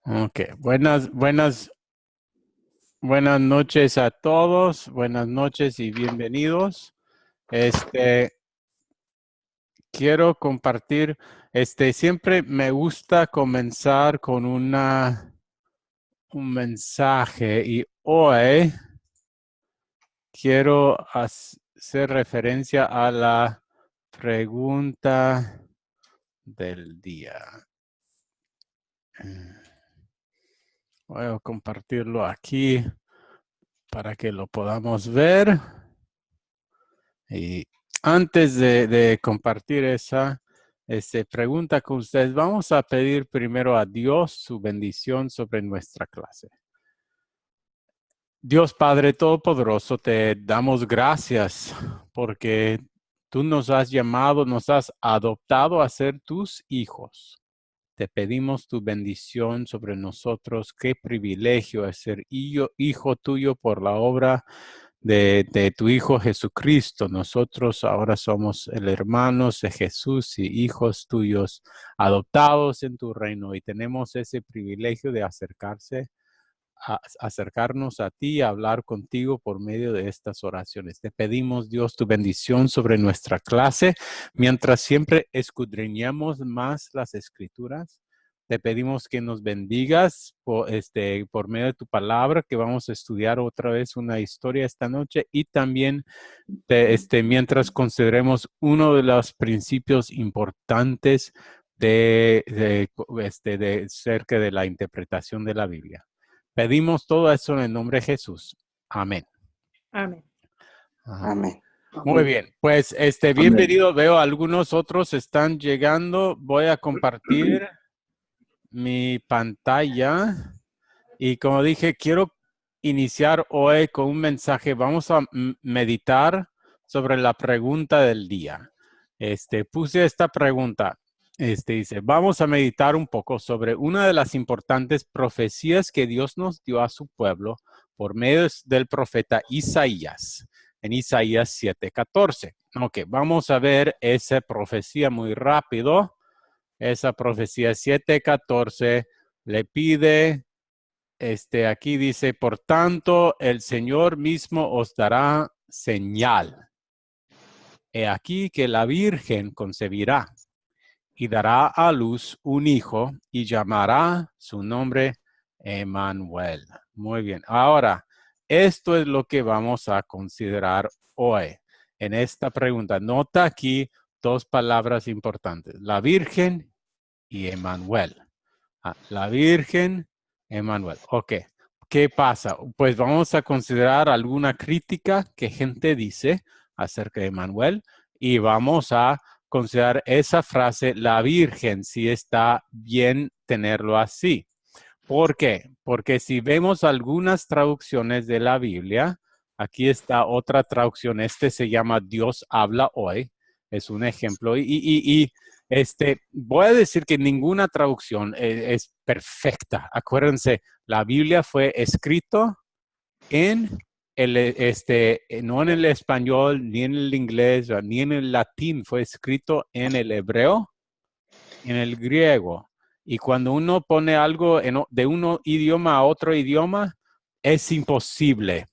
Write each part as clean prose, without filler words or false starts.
Ok, buenas noches a todos, buenas noches y bienvenidos. Este, quiero compartir, siempre me gusta comenzar con un mensaje y hoy quiero hacer referencia a la pregunta del día. Voy a compartirlo aquí para que lo podamos ver. Y antes de compartir esa pregunta con ustedes, vamos a pedir primero a Dios su bendición sobre nuestra clase. Dios Padre Todopoderoso, te damos gracias porque tú nos has llamado, nos has adoptado a ser tus hijos. Te pedimos tu bendición sobre nosotros. Qué privilegio es ser hijo tuyo por la obra de tu Hijo Jesucristo. Nosotros ahora somos el hermanos de Jesús y hijos tuyos adoptados en tu reino y tenemos ese privilegio de acercarnos a ti y hablar contigo por medio de estas oraciones. Te pedimos, Dios, tu bendición sobre nuestra clase, mientras siempre escudriñamos más las escrituras. Te pedimos que nos bendigas por medio de tu palabra, que vamos a estudiar otra vez una historia esta noche y también mientras consideremos uno de los principios importantes de cerca de la interpretación de la Biblia. Pedimos todo eso en el nombre de Jesús. Amén. Amén. Ajá. Amén. Muy bien, pues bienvenido. Veo algunos otros están llegando. Voy a compartir mi pantalla y como dije, quiero iniciar hoy con un mensaje. Vamos a meditar sobre la pregunta del día. Puse esta pregunta. Dice, vamos a meditar un poco sobre una de las importantes profecías que Dios nos dio a su pueblo por medio del profeta Isaías, en Isaías 7:14. Ok, vamos a ver esa profecía muy rápido. Esa profecía 7:14 le pide, aquí dice, por tanto, el Señor mismo os dará señal. He aquí que la Virgen concebirá y dará a luz un hijo y llamará su nombre Emmanuel. Muy bien. Ahora, esto es lo que vamos a considerar hoy en esta pregunta. Nota aquí dos palabras importantes, la Virgen y Emmanuel. La Virgen, Emmanuel. Ok. ¿Qué pasa? Pues vamos a considerar alguna crítica que gente dice acerca de Emmanuel y vamos a considerar esa frase, la Virgen, si está bien tenerlo así. ¿Por qué? Porque si vemos algunas traducciones de la Biblia, aquí está otra traducción, se llama Dios habla hoy, es un ejemplo, voy a decir que ninguna traducción es perfecta. Acuérdense, la Biblia fue escrito en no en el español, ni en el inglés, ni en el latín, fue escrito en el hebreo, en el griego. Y cuando uno pone algo de un idioma a otro idioma, es imposible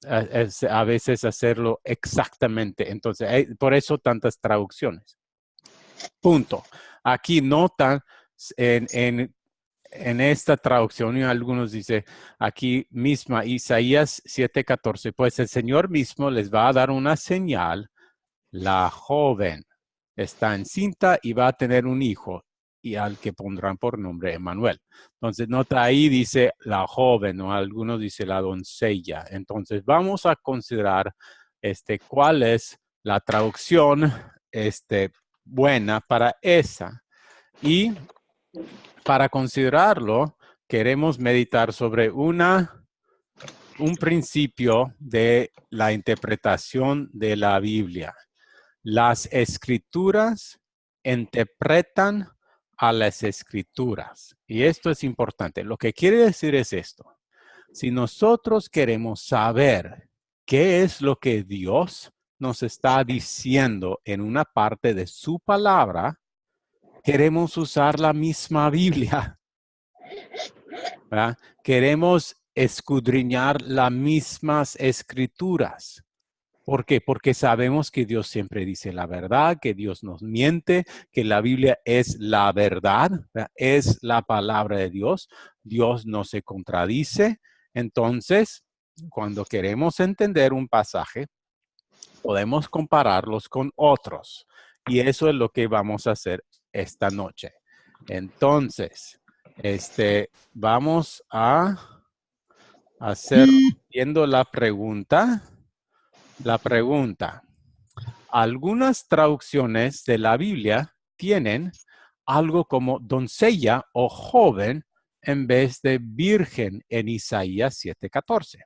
a veces hacerlo exactamente. Entonces, por eso tantas traducciones. Punto. Aquí notan en esta traducción, y algunos dicen aquí misma, Isaías 7:14, pues el Señor mismo les va a dar una señal, la joven está encinta y va a tener un hijo y al que pondrán por nombre Emmanuel. Entonces, nota ahí dice la joven o algunos dicen la doncella. Entonces, vamos a considerar cuál es la traducción buena para esa. Y para considerarlo, queremos meditar sobre un principio de la interpretación de la Biblia. Las escrituras interpretan a las escrituras. Y esto es importante. Lo que quiere decir es esto. Si nosotros queremos saber qué es lo que Dios nos está diciendo en una parte de su palabra, queremos usar la misma Biblia, ¿verdad? Queremos escudriñar las mismas escrituras. ¿Por qué? Porque sabemos que Dios siempre dice la verdad, que Dios nos miente, que la Biblia es la verdad, ¿verdad? Es la palabra de Dios. Dios no se contradice. Entonces, cuando queremos entender un pasaje, podemos compararlos con otros. Y eso es lo que vamos a hacer esta noche. Entonces, vamos a hacer, viendo la pregunta. La pregunta. Algunas traducciones de la Biblia tienen algo como doncella o joven en vez de virgen en Isaías 7:14.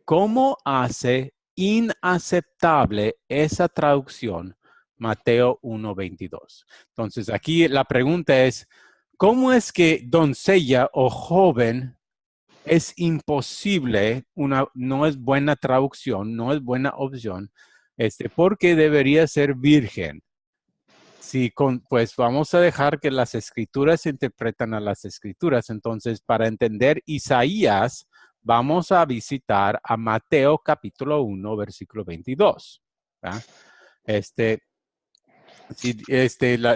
¿Cómo hace inaceptable esa traducción Mateo 1:22? Entonces, aquí la pregunta es, ¿cómo es que doncella o joven es imposible, no es buena traducción, no es buena opción, porque debería ser virgen? Pues vamos a dejar que las escrituras interpretan a las escrituras. Entonces, para entender Isaías, vamos a visitar a Mateo capítulo 1, versículo 22. ¿verdad?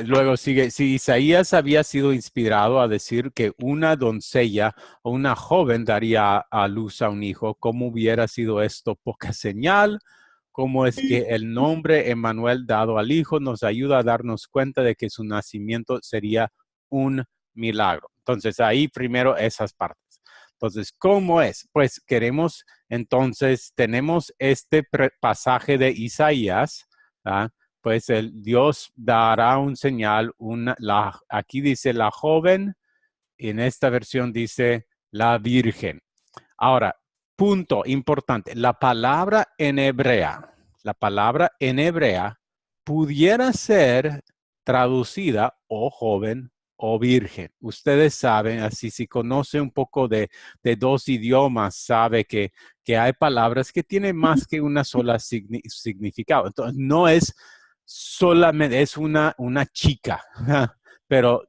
Luego sigue, si Isaías había sido inspirado a decir que una doncella o una joven daría a luz a un hijo, ¿cómo hubiera sido esto poca señal? ¿Cómo es que el nombre Emmanuel dado al hijo nos ayuda a darnos cuenta de que su nacimiento sería un milagro? Entonces, ahí primero esas partes. Entonces, ¿cómo es? Pues tenemos este pasaje de Isaías, ¿ah? Pues el Dios dará un señal, aquí dice la joven, y en esta versión dice la virgen. Ahora, punto importante, la palabra en hebrea pudiera ser traducida o joven o virgen. Ustedes saben, así si conoce un poco de dos idiomas, sabe que hay palabras que tienen más que una sola significado. Entonces, no es solamente, es una chica, pero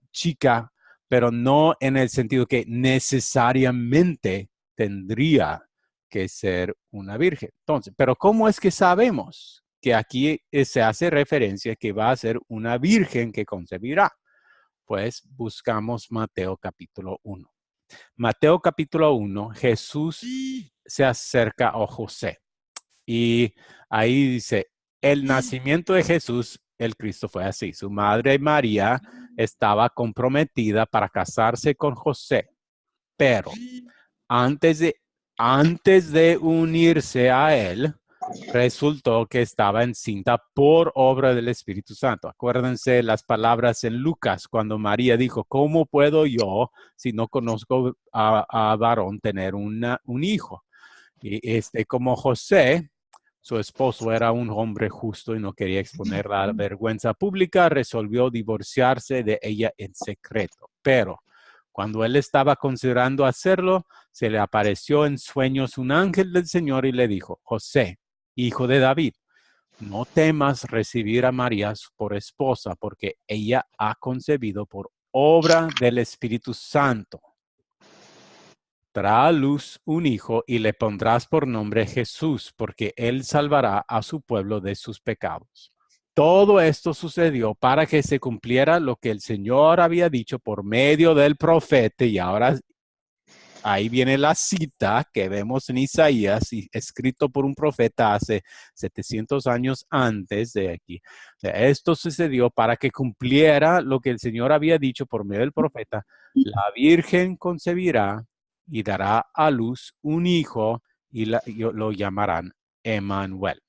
no en el sentido que necesariamente tendría que ser una virgen. Entonces, pero ¿cómo es que sabemos que aquí se hace referencia que va a ser una virgen que concebirá? Pues buscamos Mateo capítulo 1. Mateo capítulo 1, Jesús se acerca a José y ahí dice, el nacimiento de Jesús, el Cristo fue así. Su madre María estaba comprometida para casarse con José, pero antes de, antes de unirse a él, resultó que estaba encinta por obra del Espíritu Santo. Acuérdense las palabras en Lucas cuando María dijo, ¿cómo puedo yo, si no conozco a varón, tener un hijo? Y como José, su esposo era un hombre justo y no quería exponer la vergüenza pública, resolvió divorciarse de ella en secreto. Pero cuando él estaba considerando hacerlo, se le apareció en sueños un ángel del Señor y le dijo, José, hijo de David, no temas recibir a María por esposa, porque ella ha concebido por obra del Espíritu Santo. Dará a luz un hijo y le pondrás por nombre Jesús, porque él salvará a su pueblo de sus pecados. Todo esto sucedió para que se cumpliera lo que el Señor había dicho por medio del profeta. Y ahora ahí viene la cita que vemos en Isaías, escrito por un profeta hace 700 años antes de aquí. Esto sucedió para que cumpliera lo que el Señor había dicho por medio del profeta. La Virgen concebirá y dará a luz un hijo y lo llamarán Emmanuel.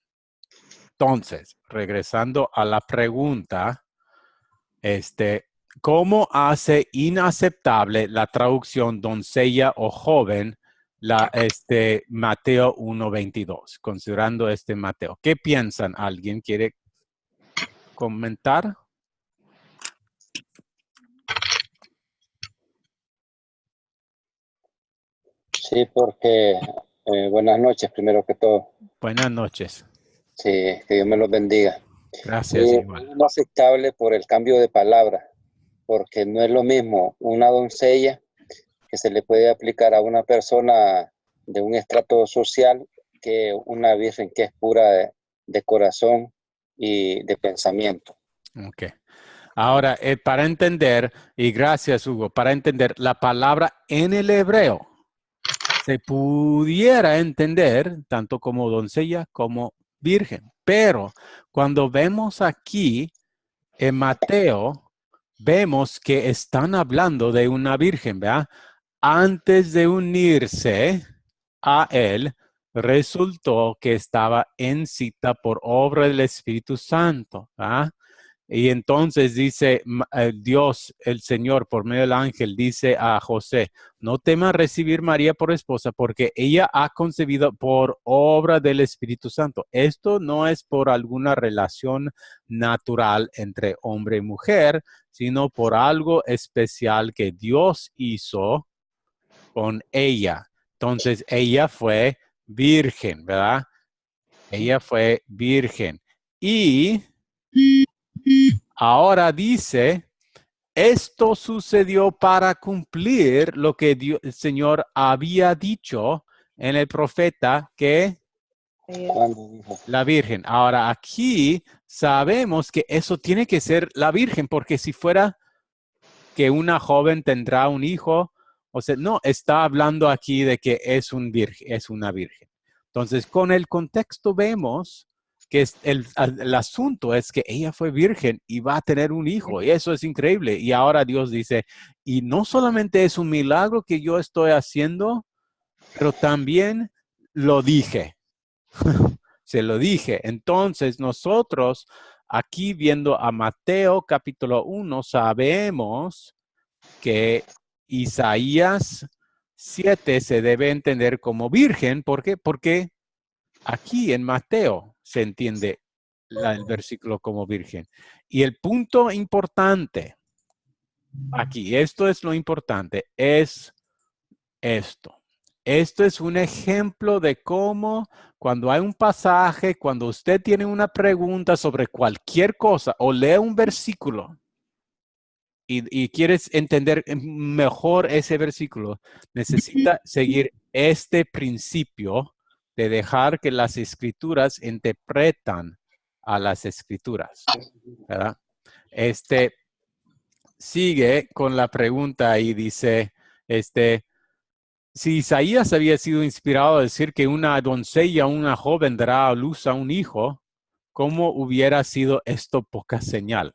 Entonces, regresando a la pregunta, ¿cómo hace inaceptable la traducción doncella o joven Mateo 1:22, considerando Mateo? ¿Qué piensan? ¿Alguien quiere comentar? Sí, porque buenas noches, primero que todo. Buenas noches. Sí, que Dios me los bendiga. Gracias, igual. Es no aceptable por el cambio de palabra, porque no es lo mismo una doncella que se le puede aplicar a una persona de un estrato social que una virgen que es pura de corazón y de pensamiento. Ok. Ahora, para entender, y gracias, Hugo, para entender la palabra en el hebreo, se pudiera entender tanto como doncella como virgen. Pero cuando vemos aquí en Mateo, vemos que están hablando de una virgen, ¿verdad? Antes de unirse a él, resultó que estaba en cita por obra del Espíritu Santo, ¿verdad? Y entonces dice Dios, el Señor, por medio del ángel, dice a José, no temas recibir María por esposa, porque ella ha concebido por obra del Espíritu Santo. Esto no es por alguna relación natural entre hombre y mujer, sino por algo especial que Dios hizo con ella. Entonces, ella fue virgen, ¿verdad? Ella fue virgen. Y ahora dice, esto sucedió para cumplir lo que Dios, el Señor había dicho en el profeta que la Virgen. Ahora aquí sabemos que eso tiene que ser la Virgen, porque si fuera que una joven tendrá un hijo, o sea, no, está hablando aquí de que es un virgen, es una virgen. Entonces, con el contexto vemos que el asunto es que ella fue virgen y va a tener un hijo, y eso es increíble. Y ahora Dios dice, y no solamente es un milagro que yo estoy haciendo, pero también lo dije. Se lo dije. Entonces, nosotros aquí viendo a Mateo capítulo 1, sabemos que Isaías 7 se debe entender como virgen. ¿Por qué? Porque aquí en Mateo se entiende el versículo como virgen. Y el punto importante aquí, esto es lo importante, es esto. Esto es un ejemplo de cómo cuando hay un pasaje, cuando usted tiene una pregunta sobre cualquier cosa o lee un versículo, y quieres entender mejor ese versículo, necesita seguir este principio de dejar que las escrituras interpretan a las escrituras, ¿verdad? Sigue con la pregunta y dice, si Isaías había sido inspirado a decir que una doncella, una joven dará a luz a un hijo, ¿cómo hubiera sido esto poca señal?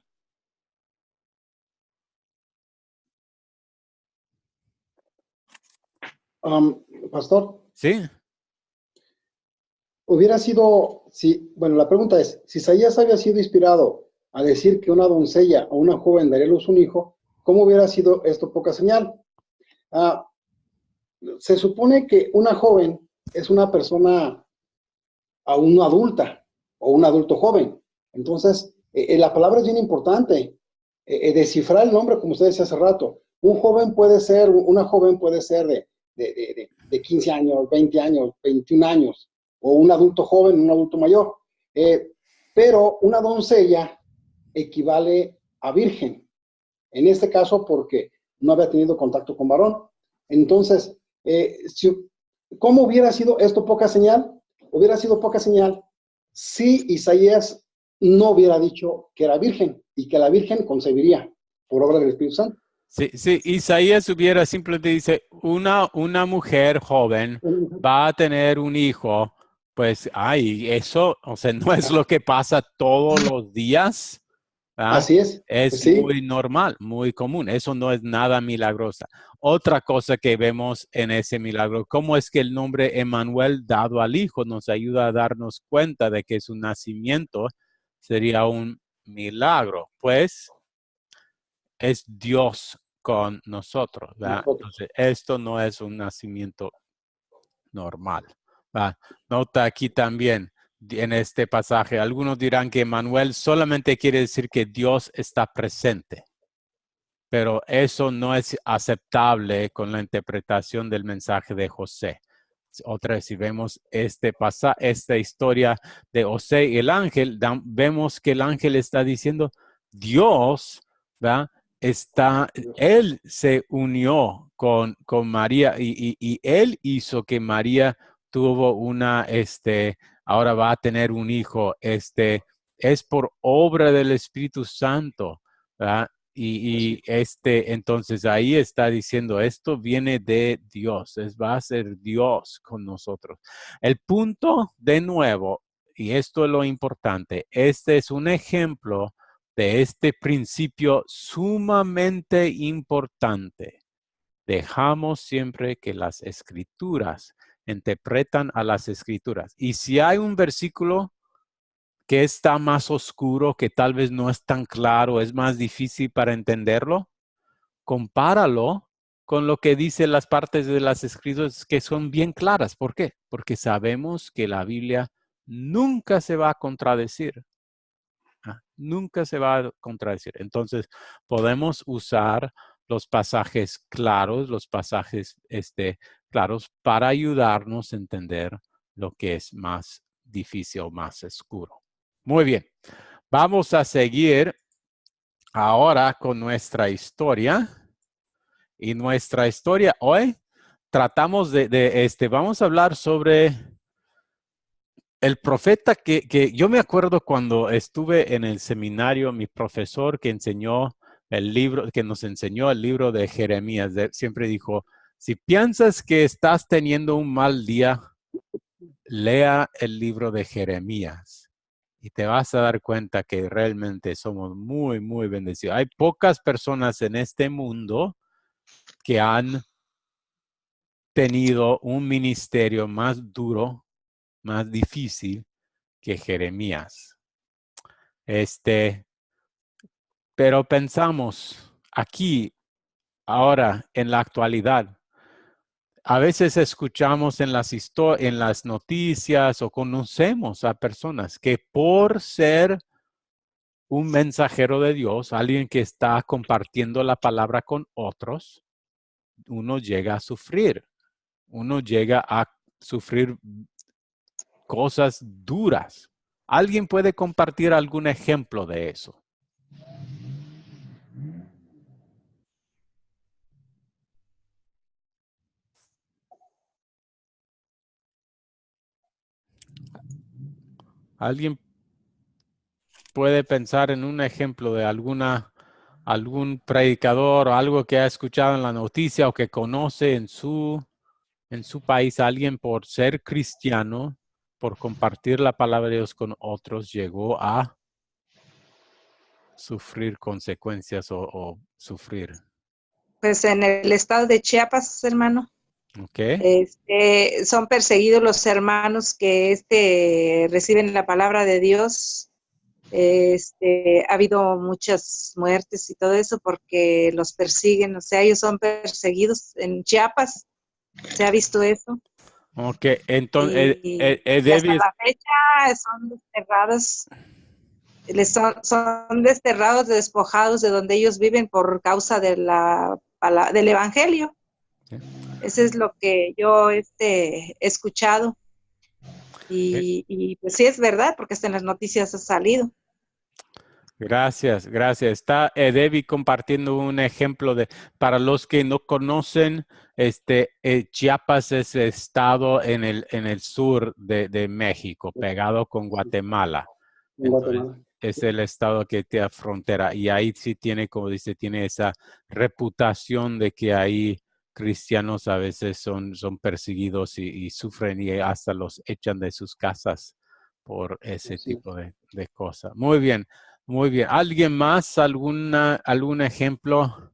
Pastor, ¿Sí? hubiera sido, si, bueno, la pregunta es, si Isaías había sido inspirado a decir que una doncella o una joven daría a luz un hijo, ¿cómo hubiera sido esto poca señal? Ah, se supone que una joven es una persona aún no adulta o un adulto joven. Entonces, la palabra es bien importante. Descifrar el nombre, como usted decía hace rato. Un joven puede ser, una joven puede ser de 15 años, 20 años, 21 años, o un adulto joven, un adulto mayor. Pero una doncella equivale a virgen. En este caso, porque no había tenido contacto con varón. Entonces, ¿cómo hubiera sido esto poca señal? Hubiera sido poca señal si Isaías no hubiera dicho que era virgen y que la virgen concebiría por obra del Espíritu Santo. Sí, sí, Isaías hubiera simplemente dice, una mujer joven va a tener un hijo, pues, ay, eso, o sea, no es lo que pasa todos los días, ¿verdad? Así es, Es sí. muy normal, muy común, eso no es nada milagrosa. Otra cosa que vemos en ese milagro, cómo es que el nombre Emmanuel dado al hijo nos ayuda a darnos cuenta de que su nacimiento sería un milagro, pues es Dios con nosotros, ¿verdad? Entonces, esto no es un nacimiento normal, ¿verdad? Nota aquí también en este pasaje, algunos dirán que Manuel solamente quiere decir que Dios está presente, pero eso no es aceptable con la interpretación del mensaje de José. Otra vez, si vemos esta historia de José y el ángel, vemos que el ángel está diciendo, Dios, ¿verdad? Él se unió con María y él hizo que María tuvo ahora va a tener un hijo, es por obra del Espíritu Santo, ¿verdad? Entonces ahí está diciendo, esto viene de Dios, va a ser Dios con nosotros. El punto, de nuevo, y esto es lo importante, este es un ejemplo de este principio sumamente importante. Dejamos siempre que las escrituras interpretan a las escrituras. Y si hay un versículo que está más oscuro, que tal vez no es tan claro, es más difícil para entenderlo, compáralo con lo que dicen las partes de las escrituras que son bien claras. ¿Por qué? Porque sabemos que la Biblia nunca se va a contradecir. Nunca se va a contradecir. Entonces, podemos usar los pasajes claros, claros para ayudarnos a entender lo que es más difícil, más oscuro. Muy bien. Vamos a seguir ahora con nuestra historia. Y nuestra historia hoy tratamos vamos a hablar sobre el profeta que yo me acuerdo cuando estuve en el seminario, mi profesor que nos enseñó el libro de Jeremías, siempre dijo, si piensas que estás teniendo un mal día, lea el libro de Jeremías y te vas a dar cuenta que realmente somos muy, muy bendecidos. Hay pocas personas en este mundo que han tenido un ministerio más duro, más difícil que Jeremías. Pero pensamos aquí, ahora, en la actualidad, a veces escuchamos en las noticias o conocemos a personas que por ser un mensajero de Dios, alguien que está compartiendo la palabra con otros, uno llega a sufrir cosas duras. ¿Alguien puede compartir algún ejemplo de eso? ¿Alguien puede pensar en un ejemplo de algún predicador o algo que ha escuchado en la noticia o que conoce en su país, alguien por ser cristiano, por compartir la palabra de Dios con otros, llegó a sufrir consecuencias o sufrir? Pues en el estado de Chiapas, hermano, Okay. son perseguidos los hermanos que reciben la palabra de Dios. Ha habido muchas muertes y todo eso porque los persiguen, o sea, ellos son perseguidos en Chiapas, se ha visto eso. Ok, entonces, Y hasta la fecha son desterrados, son desterrados, despojados de donde ellos viven por causa de del evangelio. Sí. Eso es lo que yo he escuchado. Y pues sí es verdad, porque hasta en las noticias ha salido. Gracias. Está Debbie compartiendo un ejemplo para los que no conocen, Chiapas es estado en el sur de México, pegado con Guatemala. Entonces, es el estado que tiene frontera y ahí sí tiene, como dice, tiene esa reputación de que ahí cristianos a veces son perseguidos y sufren y hasta los echan de sus casas por ese tipo de cosas. Muy bien. Muy bien. ¿Alguien más? ¿Algún ejemplo?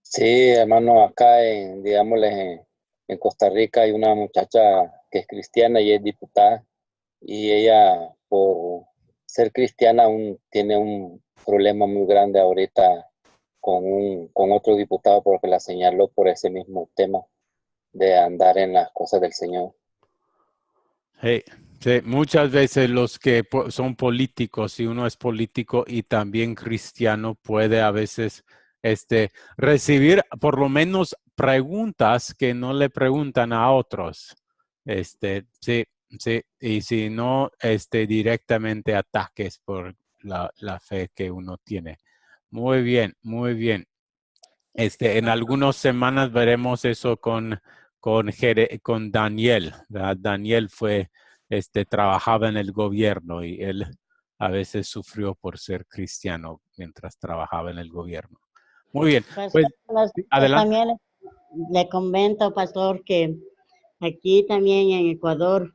Sí, hermano, acá en Costa Rica hay una muchacha que es cristiana y es diputada, y ella por ser cristiana aún tiene un problema muy grande ahorita con otro diputado porque la señaló por ese mismo tema de andar en las cosas del Señor. Sí, muchas veces los que son políticos, si uno es político y también cristiano, puede a veces recibir por lo menos preguntas que no le preguntan a otros. Sí, y si no, directamente ataques por la fe que uno tiene. Muy bien, muy bien. En algunas semanas veremos eso con Daniel, ¿verdad? Daniel trabajaba en el gobierno y él a veces sufrió por ser cristiano mientras trabajaba en el gobierno. Muy bien. Pues, adelante. También le comento, pastor, que aquí también en Ecuador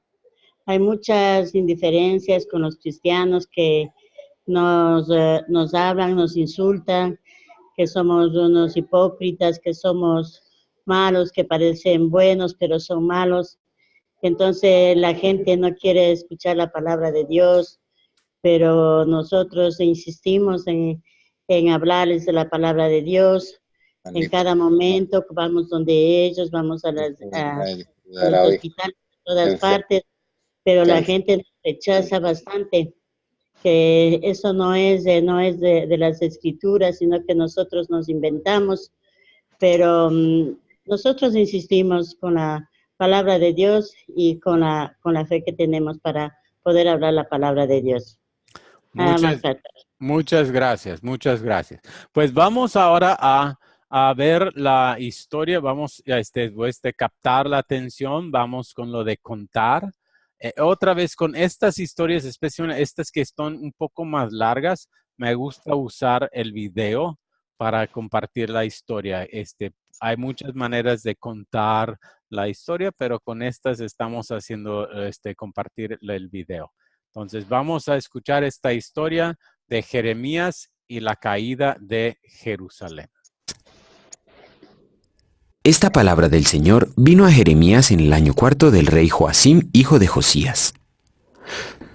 hay muchas indiferencias con los cristianos que nos hablan, nos insultan, que somos unos hipócritas, que somos malos, que parecen buenos, pero son malos. Entonces la gente no quiere escuchar la palabra de Dios, pero nosotros insistimos en hablarles de la palabra de Dios. En cada momento vamos donde ellos, vamos a los hospitales, a todas partes, pero la gente rechaza bastante, que eso no es de las escrituras, sino que nosotros nos inventamos, pero nosotros insistimos con la palabra de Dios y con la fe que tenemos para poder hablar la palabra de Dios. Muchas gracias, muchas gracias. Pues vamos ahora a ver la historia, vamos a captar la atención, vamos con lo de contar. Otra vez con estas historias, especialmente estas que son un poco más largas, me gusta usar el video para compartir la historia. Hay muchas maneras de contar la historia, pero con estas estamos haciendo compartir el video. Entonces vamos a escuchar esta historia de Jeremías y la caída de Jerusalén. Esta palabra del Señor vino a Jeremías en el año 4 del rey Joacim, hijo de Josías.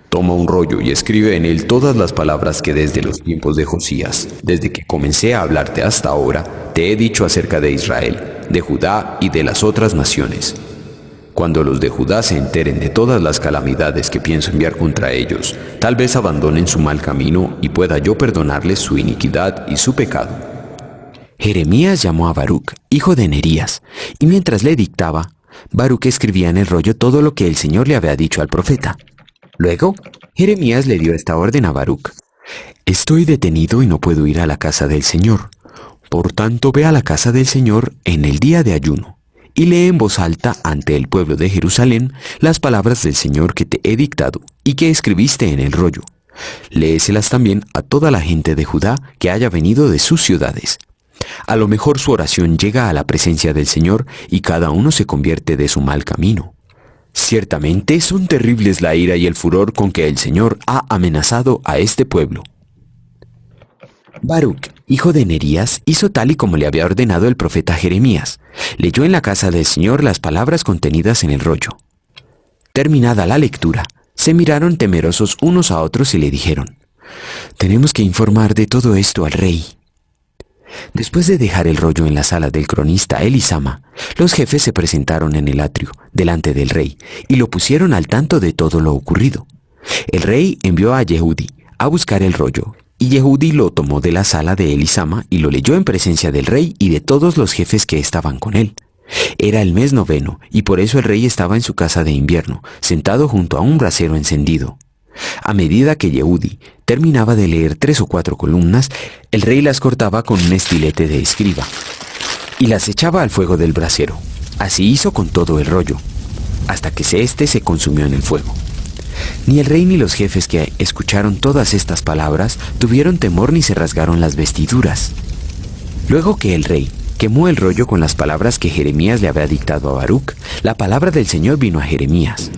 Toma un rollo y escribe en él todas las palabras que desde los tiempos de Josías, desde que comencé a hablarte hasta ahora, te he dicho acerca de Israel, de Judá y de las otras naciones. Cuando los de Judá se enteren de todas las calamidades que pienso enviar contra ellos, tal vez abandonen su mal camino y pueda yo perdonarles su iniquidad y su pecado. Jeremías llamó a Baruc, hijo de Nerías, y mientras le dictaba, Baruc escribía en el rollo todo lo que el Señor le había dicho al profeta. Luego, Jeremías le dio esta orden a Baruc: «Estoy detenido y no puedo ir a la casa del Señor. Por tanto, ve a la casa del Señor en el día de ayuno, y lee en voz alta ante el pueblo de Jerusalén las palabras del Señor que te he dictado y que escribiste en el rollo. Léeselas también a toda la gente de Judá que haya venido de sus ciudades. A lo mejor su oración llega a la presencia del Señor y cada uno se convierte de su mal camino. Ciertamente son terribles la ira y el furor con que el Señor ha amenazado a este pueblo». Baruc, hijo de Nerías, hizo tal y como le había ordenado el profeta Jeremías. Leyó en la casa del Señor las palabras contenidas en el rollo. Terminada la lectura, se miraron temerosos unos a otros y le dijeron: «Tenemos que informar de todo esto al rey». Después de dejar el rollo en la sala del cronista Elisama, los jefes se presentaron en el atrio, delante del rey, y lo pusieron al tanto de todo lo ocurrido. El rey envió a Yehudí a buscar el rollo, y Yehudí lo tomó de la sala de Elisama y lo leyó en presencia del rey y de todos los jefes que estaban con él. Era el mes 9, y por eso el rey estaba en su casa de invierno, sentado junto a un brasero encendido. A medida que Yehudí terminaba de leer 3 o 4 columnas, el rey las cortaba con un estilete de escriba y las echaba al fuego del brasero. Así hizo con todo el rollo, hasta que éste se consumió en el fuego. Ni el rey ni los jefes que escucharon todas estas palabras tuvieron temor ni se rasgaron las vestiduras. Luego que el rey quemó el rollo con las palabras que Jeremías le había dictado a Baruc, la palabra del Señor vino a Jeremías: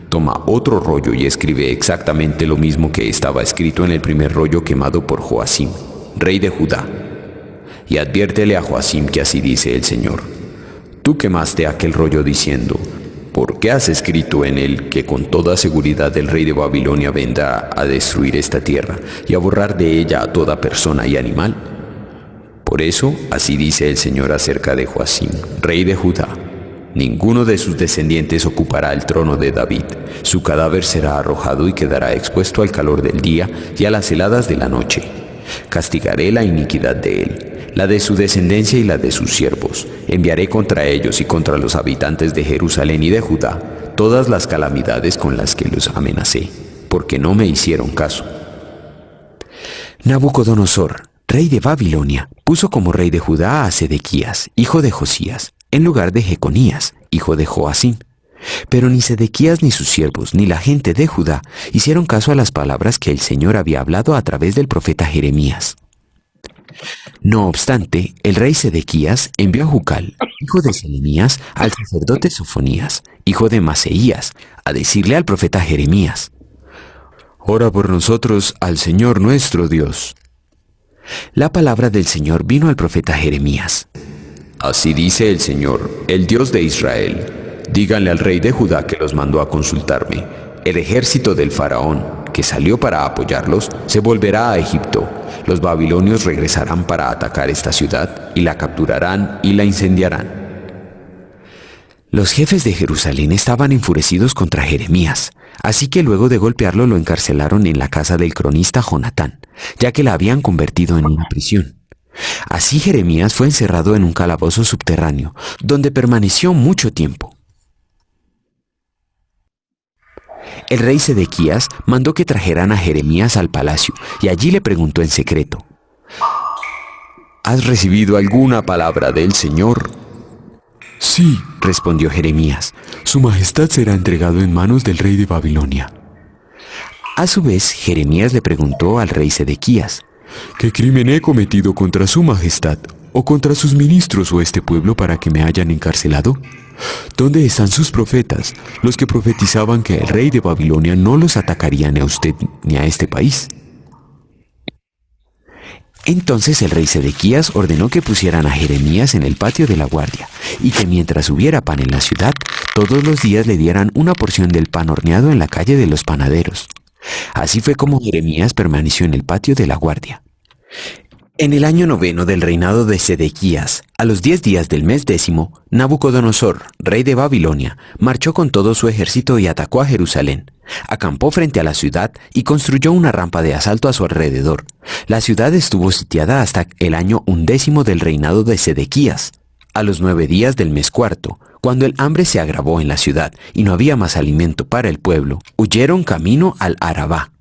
«Toma otro rollo y escribe exactamente lo mismo que estaba escrito en el primer rollo quemado por Joacim, rey de Judá. Y adviértele a Joacim que así dice el Señor: Tú quemaste aquel rollo diciendo: ¿por qué has escrito en él que con toda seguridad el rey de Babilonia vendrá a destruir esta tierra y a borrar de ella a toda persona y animal? Por eso, así dice el Señor acerca de Joacim, rey de Judá: ninguno de sus descendientes ocupará el trono de David. Su cadáver será arrojado y quedará expuesto al calor del día y a las heladas de la noche. Castigaré la iniquidad de él. la de su descendencia y la de sus siervos. Enviaré contra ellos y contra los habitantes de Jerusalén y de Judá todas las calamidades con las que los amenacé, porque no me hicieron caso. Nabucodonosor, rey de Babilonia, puso como rey de Judá a Sedequías, hijo de Josías, en lugar de Jeconías, hijo de Joacim. Pero ni Sedequías ni sus siervos, ni la gente de Judá, hicieron caso a las palabras que el Señor había hablado a través del profeta Jeremías. No obstante, el rey Sedequías envió a Jucal, hijo de Selenías, al sacerdote Sofonías, hijo de Maseías, a decirle al profeta Jeremías: «Ora por nosotros al Señor nuestro Dios». La palabra del Señor vino al profeta Jeremías. «Así dice el Señor, el Dios de Israel. Díganle al rey de Judá que los mandó a consultarme. El ejército del faraón, que salió para apoyarlos, se volverá a Egipto. Los babilonios regresarán para atacar esta ciudad y la capturarán y la incendiarán». Los jefes de Jerusalén estaban enfurecidos contra Jeremías, así que luego de golpearlo lo encarcelaron en la casa del cronista Jonatán, ya que la habían convertido en una prisión. Así Jeremías fue encerrado en un calabozo subterráneo, donde permaneció mucho tiempo. El rey Sedequías mandó que trajeran a Jeremías al palacio y allí le preguntó en secreto: «¿Has recibido alguna palabra del Señor?». «Sí», respondió Jeremías, «Su majestad será entregado en manos del rey de Babilonia». A su vez, Jeremías le preguntó al rey Sedequías: «¿Qué crimen he cometido contra su majestad o contra sus ministros o este pueblo para que me hayan encarcelado? ¿Dónde están sus profetas, los que profetizaban que el rey de Babilonia no los atacaría ni a usted ni a este país?». Entonces el rey Sedequías ordenó que pusieran a Jeremías en el patio de la guardia y que mientras hubiera pan en la ciudad, todos los días le dieran una porción del pan horneado en la calle de los panaderos. Así fue como Jeremías permaneció en el patio de la guardia. En el año 9 del reinado de Sedequías, a los 10 días del mes 10, Nabucodonosor, rey de Babilonia, marchó con todo su ejército y atacó a Jerusalén. Acampó frente a la ciudad y construyó una rampa de asalto a su alrededor. La ciudad estuvo sitiada hasta el año 11 del reinado de Sedequías. A los 9 días del mes 4, cuando el hambre se agravó en la ciudad y no había más alimento para el pueblo, huyeron camino al Arabá.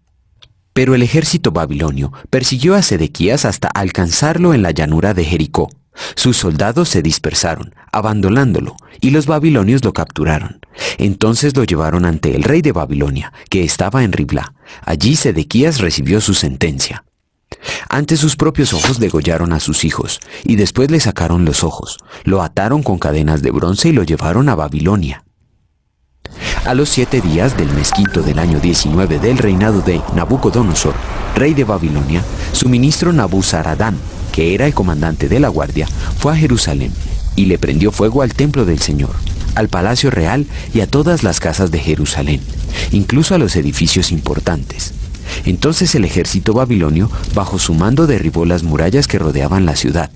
Pero el ejército babilonio persiguió a Sedequías hasta alcanzarlo en la llanura de Jericó. Sus soldados se dispersaron, abandonándolo, y los babilonios lo capturaron. Entonces lo llevaron ante el rey de Babilonia, que estaba en Riblá. Allí Sedequías recibió su sentencia. Ante sus propios ojos degollaron a sus hijos, y después le sacaron los ojos, lo ataron con cadenas de bronce y lo llevaron a Babilonia. A los 7 días del mes quinto del año 19 del reinado de Nabucodonosor, rey de Babilonia, su ministro Nabuzaradán, que era el comandante de la guardia, fue a Jerusalén y le prendió fuego al templo del Señor, al palacio real y a todas las casas de Jerusalén, incluso a los edificios importantes. Entonces el ejército babilonio, bajo su mando, derribó las murallas que rodeaban la ciudad.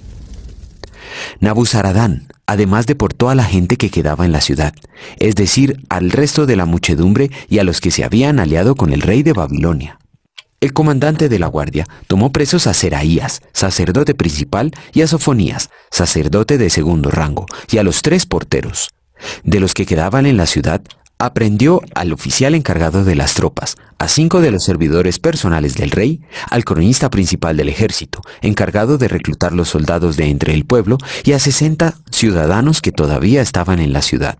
Nabuzaradán además deportó a la gente que quedaba en la ciudad, es decir, al resto de la muchedumbre y a los que se habían aliado con el rey de Babilonia. El comandante de la guardia tomó presos a Seraías, sacerdote principal, y a Sofonías, sacerdote de segundo rango, y a los 3 porteros. De los que quedaban en la ciudad, aprendió al oficial encargado de las tropas, a 5 de los servidores personales del rey, al cronista principal del ejército, encargado de reclutar los soldados de entre el pueblo, y a 60 ciudadanos que todavía estaban en la ciudad.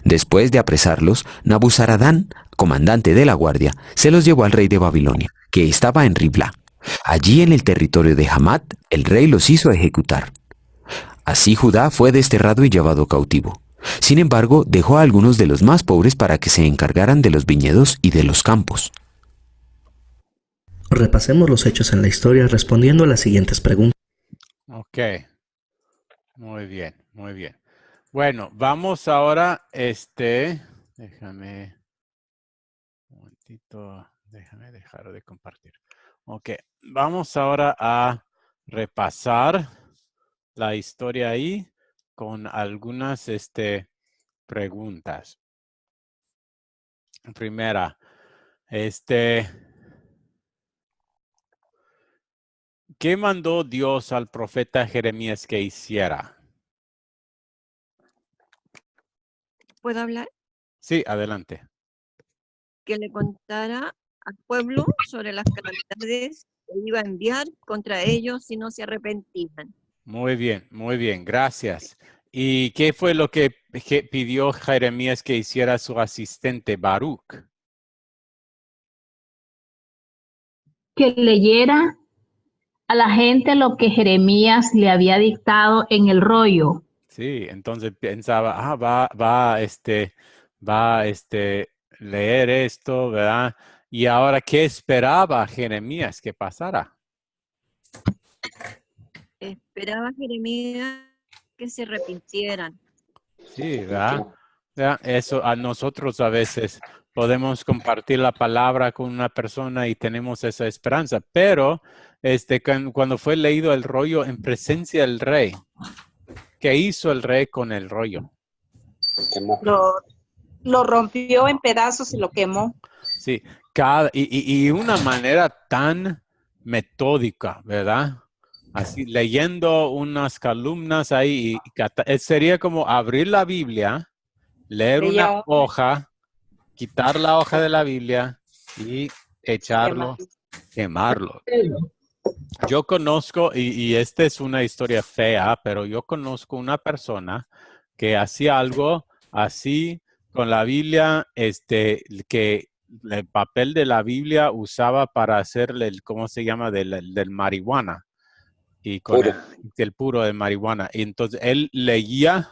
Después de apresarlos, Nabuzaradán, comandante de la guardia, se los llevó al rey de Babilonia, que estaba en Riblá. Allí en el territorio de Hamat, el rey los hizo ejecutar. Así Judá fue desterrado y llevado cautivo. Sin embargo, dejó a algunos de los más pobres para que se encargaran de los viñedos y de los campos. Repasemos los hechos en la historia respondiendo a las siguientes preguntas. Ok, muy bien, muy bien. Bueno, vamos ahora, déjame un momentito, déjame dejar de compartir. Ok, vamos ahora a repasar la historia ahí con algunas, preguntas. Primera, ¿Qué mandó Dios al profeta Jeremías que hiciera? ¿Puedo hablar? Sí, adelante. Que le contara al pueblo sobre las calamidades que iba a enviar contra ellos si no se arrepentían. Muy bien, gracias. ¿Y qué fue lo que pidió Jeremías que hiciera su asistente Baruch? Que leyera a la gente lo que Jeremías le había dictado en el rollo. Sí, entonces pensaba, va a leer esto, ¿verdad? Y ahora, ¿qué esperaba Jeremías que pasara? Esperaba Jeremías que se arrepintieran. Sí, ¿verdad? ¿Verdad? Eso a nosotros a veces podemos compartir la palabra con una persona y tenemos esa esperanza, pero cuando fue leído el rollo en presencia del rey, ¿qué hizo el rey con el rollo? Lo rompió en pedazos y lo quemó. Sí, y una manera tan metódica, ¿verdad? Así, leyendo unas columnas ahí, sería como abrir la Biblia, leer una hoja, quitar la hoja de la Biblia y quemarlo. Yo conozco, y esta es una historia fea, pero yo conozco una persona que hacía algo así con la Biblia, que el papel de la Biblia usaba para hacerle ¿cómo se llama? Del marihuana. Y con el puro de marihuana. Y entonces él leía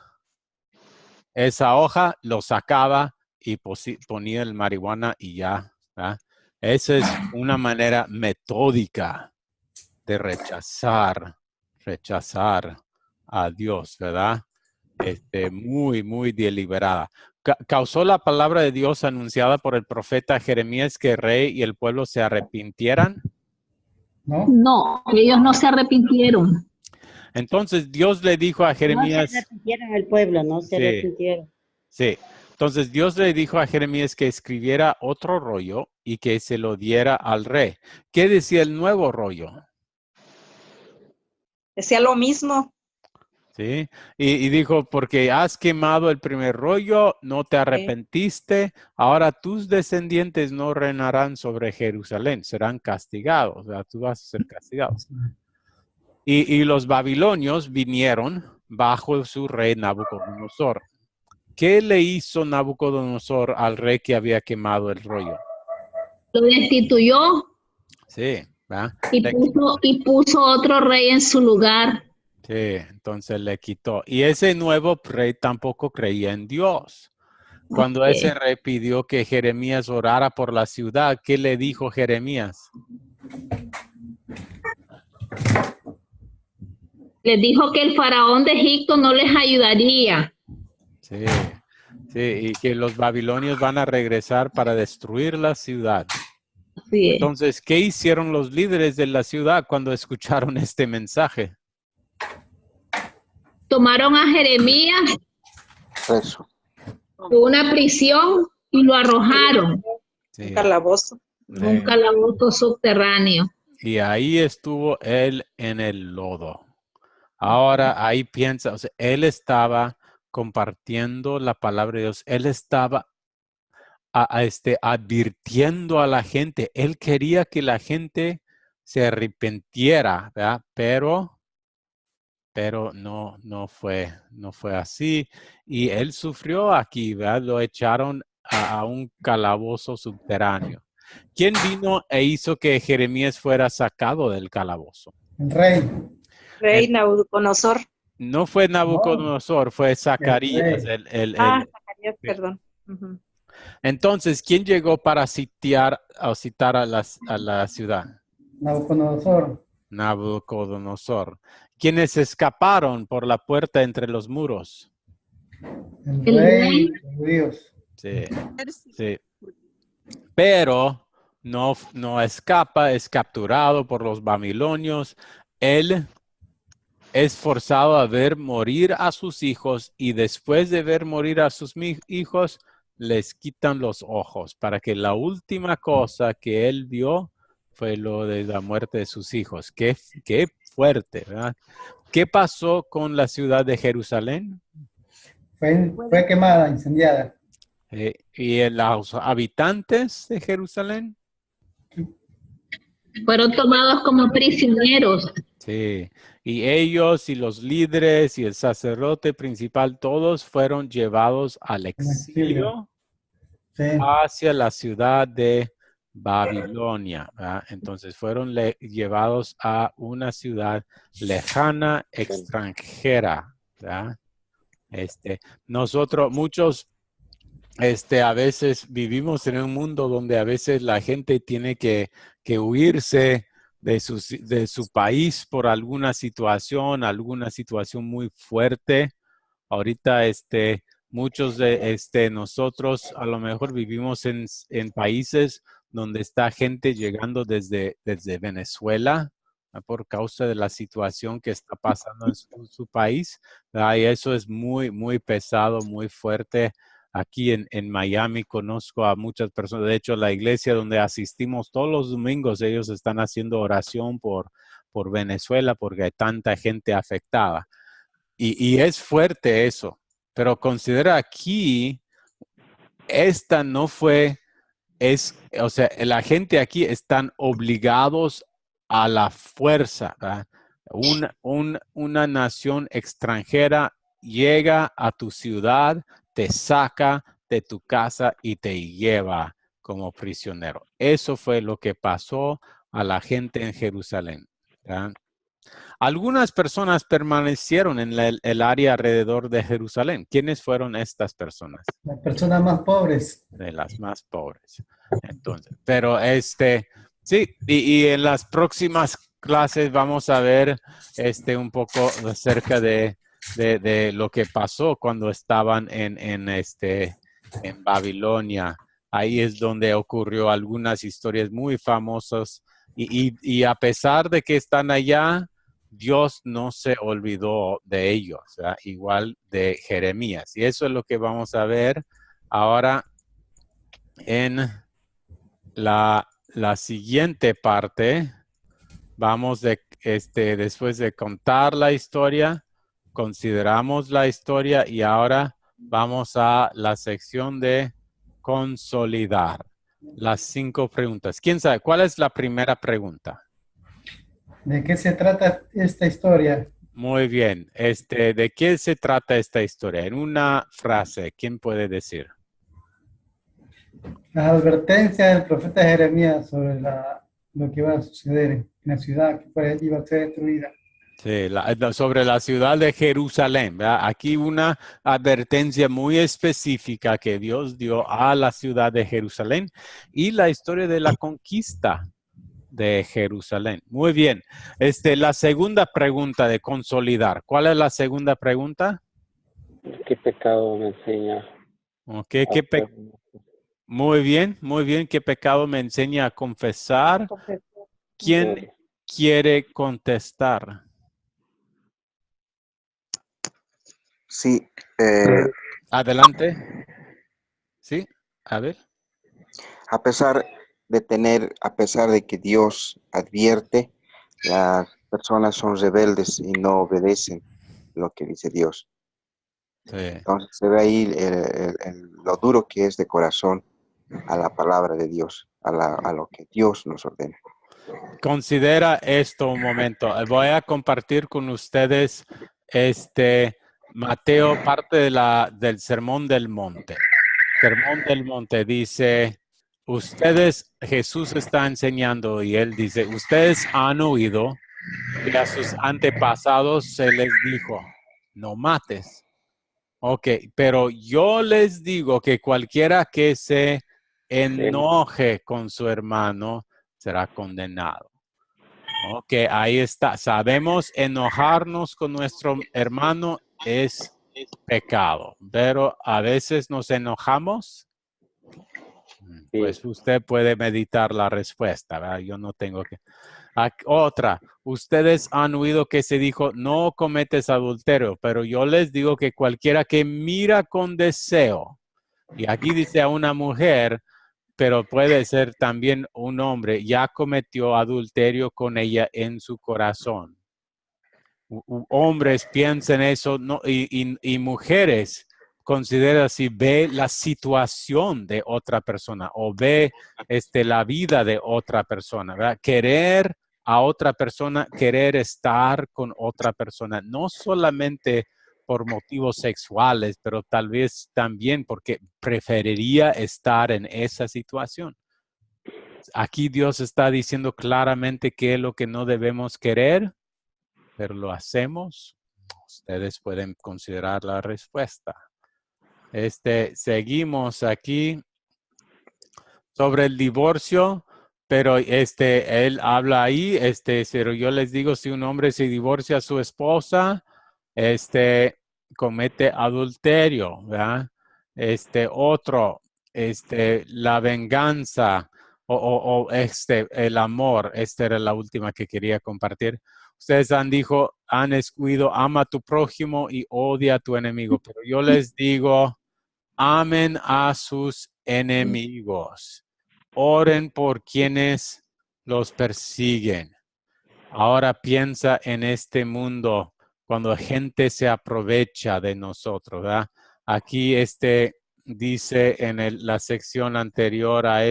esa hoja, lo sacaba y ponía el marihuana y ya. ¿verdad? Esa es una manera metódica de rechazar a Dios, ¿verdad? Muy deliberada. ¿Causó la palabra de Dios anunciada por el profeta Jeremías que el rey y el pueblo se arrepintieran? No, ellos no se arrepintieron. Entonces Dios le dijo a Jeremías... No se arrepintieron el pueblo, no se arrepintieron. Sí. Entonces Dios le dijo a Jeremías que escribiera otro rollo y que se lo diera al rey. ¿Qué decía el nuevo rollo? Decía lo mismo. Sí. Y dijo, porque has quemado el primer rollo, no te arrepentiste, ahora tus descendientes no reinarán sobre Jerusalén, serán castigados, o sea, tú vas a ser castigado. Y los babilonios vinieron bajo su rey Nabucodonosor. ¿Qué le hizo Nabucodonosor al rey que había quemado el rollo? Lo destituyó. Sí, ¿verdad? Y puso otro rey en su lugar. Sí, entonces le quitó. Y ese nuevo rey tampoco creía en Dios. Cuando ese rey pidió que Jeremías orara por la ciudad, ¿qué le dijo Jeremías? Les dijo que el faraón de Egipto no les ayudaría. Sí, y que los babilonios van a regresar para destruir la ciudad. Sí. Entonces, ¿qué hicieron los líderes de la ciudad cuando escucharon este mensaje? Tomaron a Jeremías de una prisión y lo arrojaron. Un calabozo. Un calabozo subterráneo. Y ahí estuvo él en el lodo. Ahora ahí piensa, o sea, él estaba compartiendo la palabra de Dios. Él estaba advirtiendo a la gente. Él quería que la gente se arrepintiera, ¿verdad? Pero no fue así. Y él sufrió aquí, ¿verdad? Lo echaron a un calabozo subterráneo. ¿Quién vino e hizo que Jeremías fuera sacado del calabozo? El rey. Rey Nabucodonosor. No fue Nabucodonosor, fue Zacarías. Zacarías, perdón. Uh-huh. Entonces, ¿quién llegó para citar a la ciudad? Nabucodonosor. ¿Quiénes escaparon por la puerta entre los muros? El rey, los judíos. Sí. Pero no escapa, es capturado por los babilonios. Él es forzado a ver morir a sus hijos y después de ver morir a sus hijos, les quitan los ojos para que la última cosa que él vio fue lo de la muerte de sus hijos. Qué fuerte, ¿verdad? ¿Qué pasó con la ciudad de Jerusalén? Fue quemada, incendiada. ¿Y los habitantes de Jerusalén? Fueron tomados como prisioneros. Sí, y ellos y los líderes y el sacerdote principal, todos fueron llevados al exilio Sí. hacia la ciudad de Babilonia, ¿verdad? Entonces fueron llevados a una ciudad lejana, extranjera, ¿verdad? Nosotros, muchos, a veces vivimos en un mundo donde a veces la gente tiene que huirse de su país por alguna situación muy fuerte. Ahorita, muchos de nosotros a lo mejor vivimos en países donde está gente llegando desde Venezuela por causa de la situación que está pasando en su país. Y eso es muy, muy pesado, muy fuerte. Aquí en Miami conozco a muchas personas. De hecho, la iglesia donde asistimos todos los domingos, ellos están haciendo oración por Venezuela porque hay tanta gente afectada. Y es fuerte eso. Pero considera aquí, esta no fue, o sea, la gente aquí están obligados a la fuerza, ¿verdad? Una nación extranjera llega a tu ciudad, te saca de tu casa y te lleva como prisionero. Eso fue lo que pasó a la gente en Jerusalén, ¿verdad? Algunas personas permanecieron en el área alrededor de Jerusalén. ¿Quiénes fueron estas personas? Las personas más pobres. De las más pobres. Entonces, pero sí, y en las próximas clases vamos a ver un poco acerca de lo que pasó cuando estaban en Babilonia. Ahí es donde ocurrió algunas historias muy famosas y a pesar de que están allá, Dios no se olvidó de ellos, ¿verdad? Igual de Jeremías. Y eso es lo que vamos a ver ahora en la siguiente parte. Vamos después de contar la historia, consideramos la historia y ahora vamos a la sección de consolidar. Las 5 preguntas. ¿Quién sabe? ¿Cuál es la primera pregunta? ¿De qué se trata esta historia? Muy bien. ¿De qué se trata esta historia? En una frase, ¿quién puede decir? Las advertencias del profeta Jeremías sobre lo que iba a suceder en la ciudad que iba a ser destruida. Sí, sobre la ciudad de Jerusalén, ¿verdad? Aquí una advertencia muy específica que Dios dio a la ciudad de Jerusalén y la historia de la conquista de Jerusalén. Muy bien. La segunda pregunta de consolidar. ¿Cuál es la segunda pregunta? ¿Qué pecado me enseña? Okay, muy bien, muy bien. ¿Qué pecado me enseña a confesar? ¿Quién quiere contestar? Sí. Adelante. Sí, a ver. A pesar de que Dios advierte, las personas son rebeldes y no obedecen lo que dice Dios. Sí. Entonces se ve ahí lo duro que es de corazón a la palabra de Dios, a lo que Dios nos ordena. Considera esto un momento. Voy a compartir con ustedes Mateo, parte del Sermón del Monte. Sermón del Monte dice, Jesús está enseñando y él dice, ustedes han oído que a sus antepasados se les dijo, no mates. Ok, pero yo les digo que cualquiera que se enoje con su hermano será condenado. Ok, ahí está. Sabemos enojarnos con nuestro hermano es pecado, pero a veces nos enojamos. Pues usted puede meditar la respuesta, ¿verdad? Yo no tengo que... Otra, ustedes han oído que se dijo, no cometes adulterio, pero yo les digo que cualquiera que mira con deseo, y aquí dice a una mujer, pero puede ser también un hombre, ya cometió adulterio con ella en su corazón. Hombres piensan eso, no, y mujeres consideran si ve la situación de otra persona o ve la vida de otra persona, ¿verdad? Querer a otra persona, querer estar con otra persona, no solamente por motivos sexuales, pero tal vez también porque preferiría estar en esa situación. Aquí Dios está diciendo claramente qué es lo que no debemos querer, pero lo hacemos. Ustedes pueden considerar la respuesta. Seguimos aquí sobre el divorcio, pero él habla ahí, pero yo les digo, si un hombre se divorcia a su esposa, comete adulterio, ¿verdad? Otro, la venganza o el amor, esta era la última que quería compartir. Ustedes han escuido, ama a tu prójimo y odia a tu enemigo, pero yo les digo, amen a sus enemigos. Oren por quienes los persiguen. Ahora piensa en este mundo cuando gente se aprovecha de nosotros, ¿verdad? Aquí dice en la sección anterior a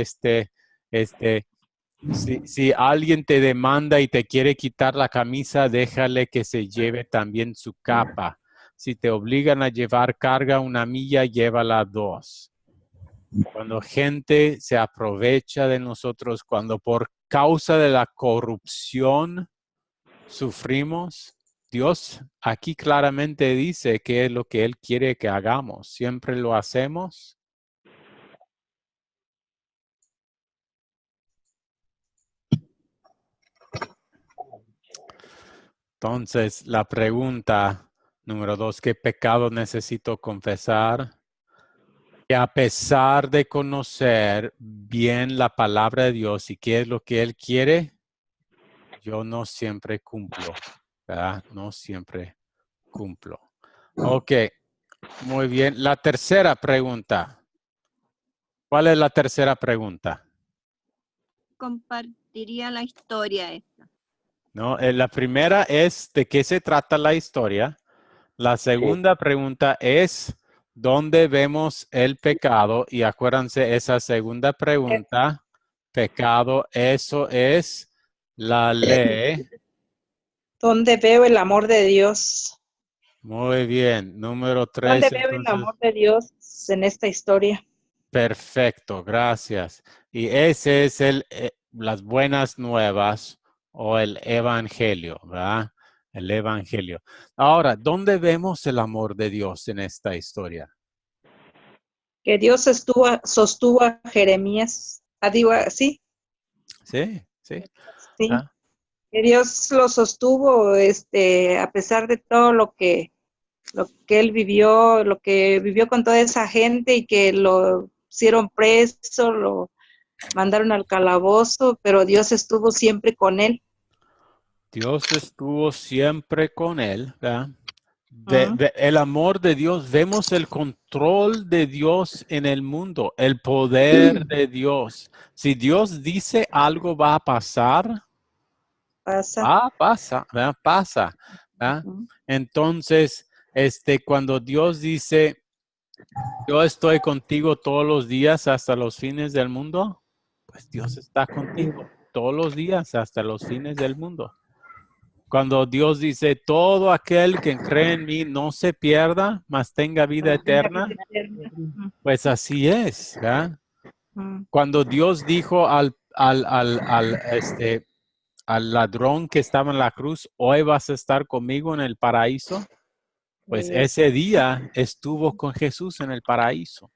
si alguien te demanda y te quiere quitar la camisa, déjale que se lleve también su capa. Si te obligan a llevar carga 1 milla, llévala 2. Cuando gente se aprovecha de nosotros, cuando por causa de la corrupción sufrimos, Dios aquí claramente dice qué es lo que Él quiere que hagamos. Siempre lo hacemos. Entonces, la pregunta número 2, ¿qué pecado necesito confesar? Y a pesar de conocer bien la palabra de Dios y qué es lo que Él quiere, yo no siempre cumplo, ¿verdad? No siempre cumplo. Ok, muy bien. La tercera pregunta. ¿Cuál es la tercera pregunta? Compartiría la historia esta. No, la primera es de qué se trata la historia. La segunda pregunta es ¿dónde vemos el pecado? Y acuérdense, esa segunda pregunta, pecado, eso es la ley. ¿Dónde veo el amor de Dios? Muy bien. Número 3. ¿Dónde veo el amor de Dios en esta historia? Perfecto, gracias. Y ese es las buenas nuevas o el evangelio, ¿verdad? El evangelio. Ahora, ¿dónde vemos el amor de Dios en esta historia? Que Dios sostuvo a Jeremías. ¿Sí? Sí, sí. Sí. Que Dios lo sostuvo a pesar de todo lo que él vivió, lo que vivió con toda esa gente y que lo hicieron preso, lo mandaron al calabozo, pero Dios estuvo siempre con él. Dios estuvo siempre con él, ¿verdad? El amor de Dios, vemos el control de Dios en el mundo, el poder de Dios. Si Dios dice algo va a pasar, pasa, ¿verdad? Pasa, ¿verdad? Entonces, cuando Dios dice, yo estoy contigo todos los días hasta los fines del mundo, pues Dios está contigo todos los días hasta los fines del mundo. Cuando Dios dice, todo aquel que cree en mí no se pierda, mas tenga vida eterna, pues así es, ¿verdad? Cuando Dios dijo al ladrón que estaba en la cruz, hoy vas a estar conmigo en el paraíso, pues ese día estuvo con Jesús en el paraíso.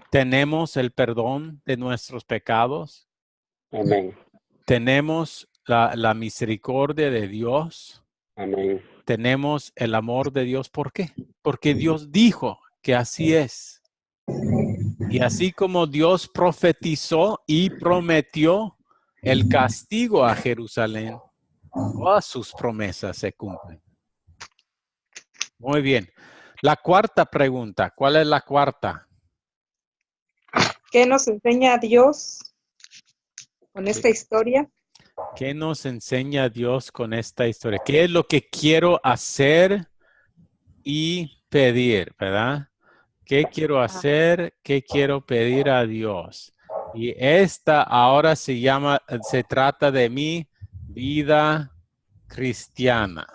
Tenemos el perdón de nuestros pecados. Amén. Tenemos la misericordia de Dios. Amén. Tenemos el amor de Dios. ¿Por qué? Porque Dios dijo que así es. Y así como Dios profetizó y prometió el castigo a Jerusalén, todas sus promesas se cumplen. Muy bien. La cuarta pregunta. ¿Cuál es la cuarta? ¿Qué nos enseña Dios con esta historia? ¿Qué nos enseña Dios con esta historia? ¿Qué es lo que quiero hacer y pedir, verdad? ¿Qué quiero hacer? ¿Qué quiero pedir a Dios? Y esta ahora se trata de mi vida cristiana.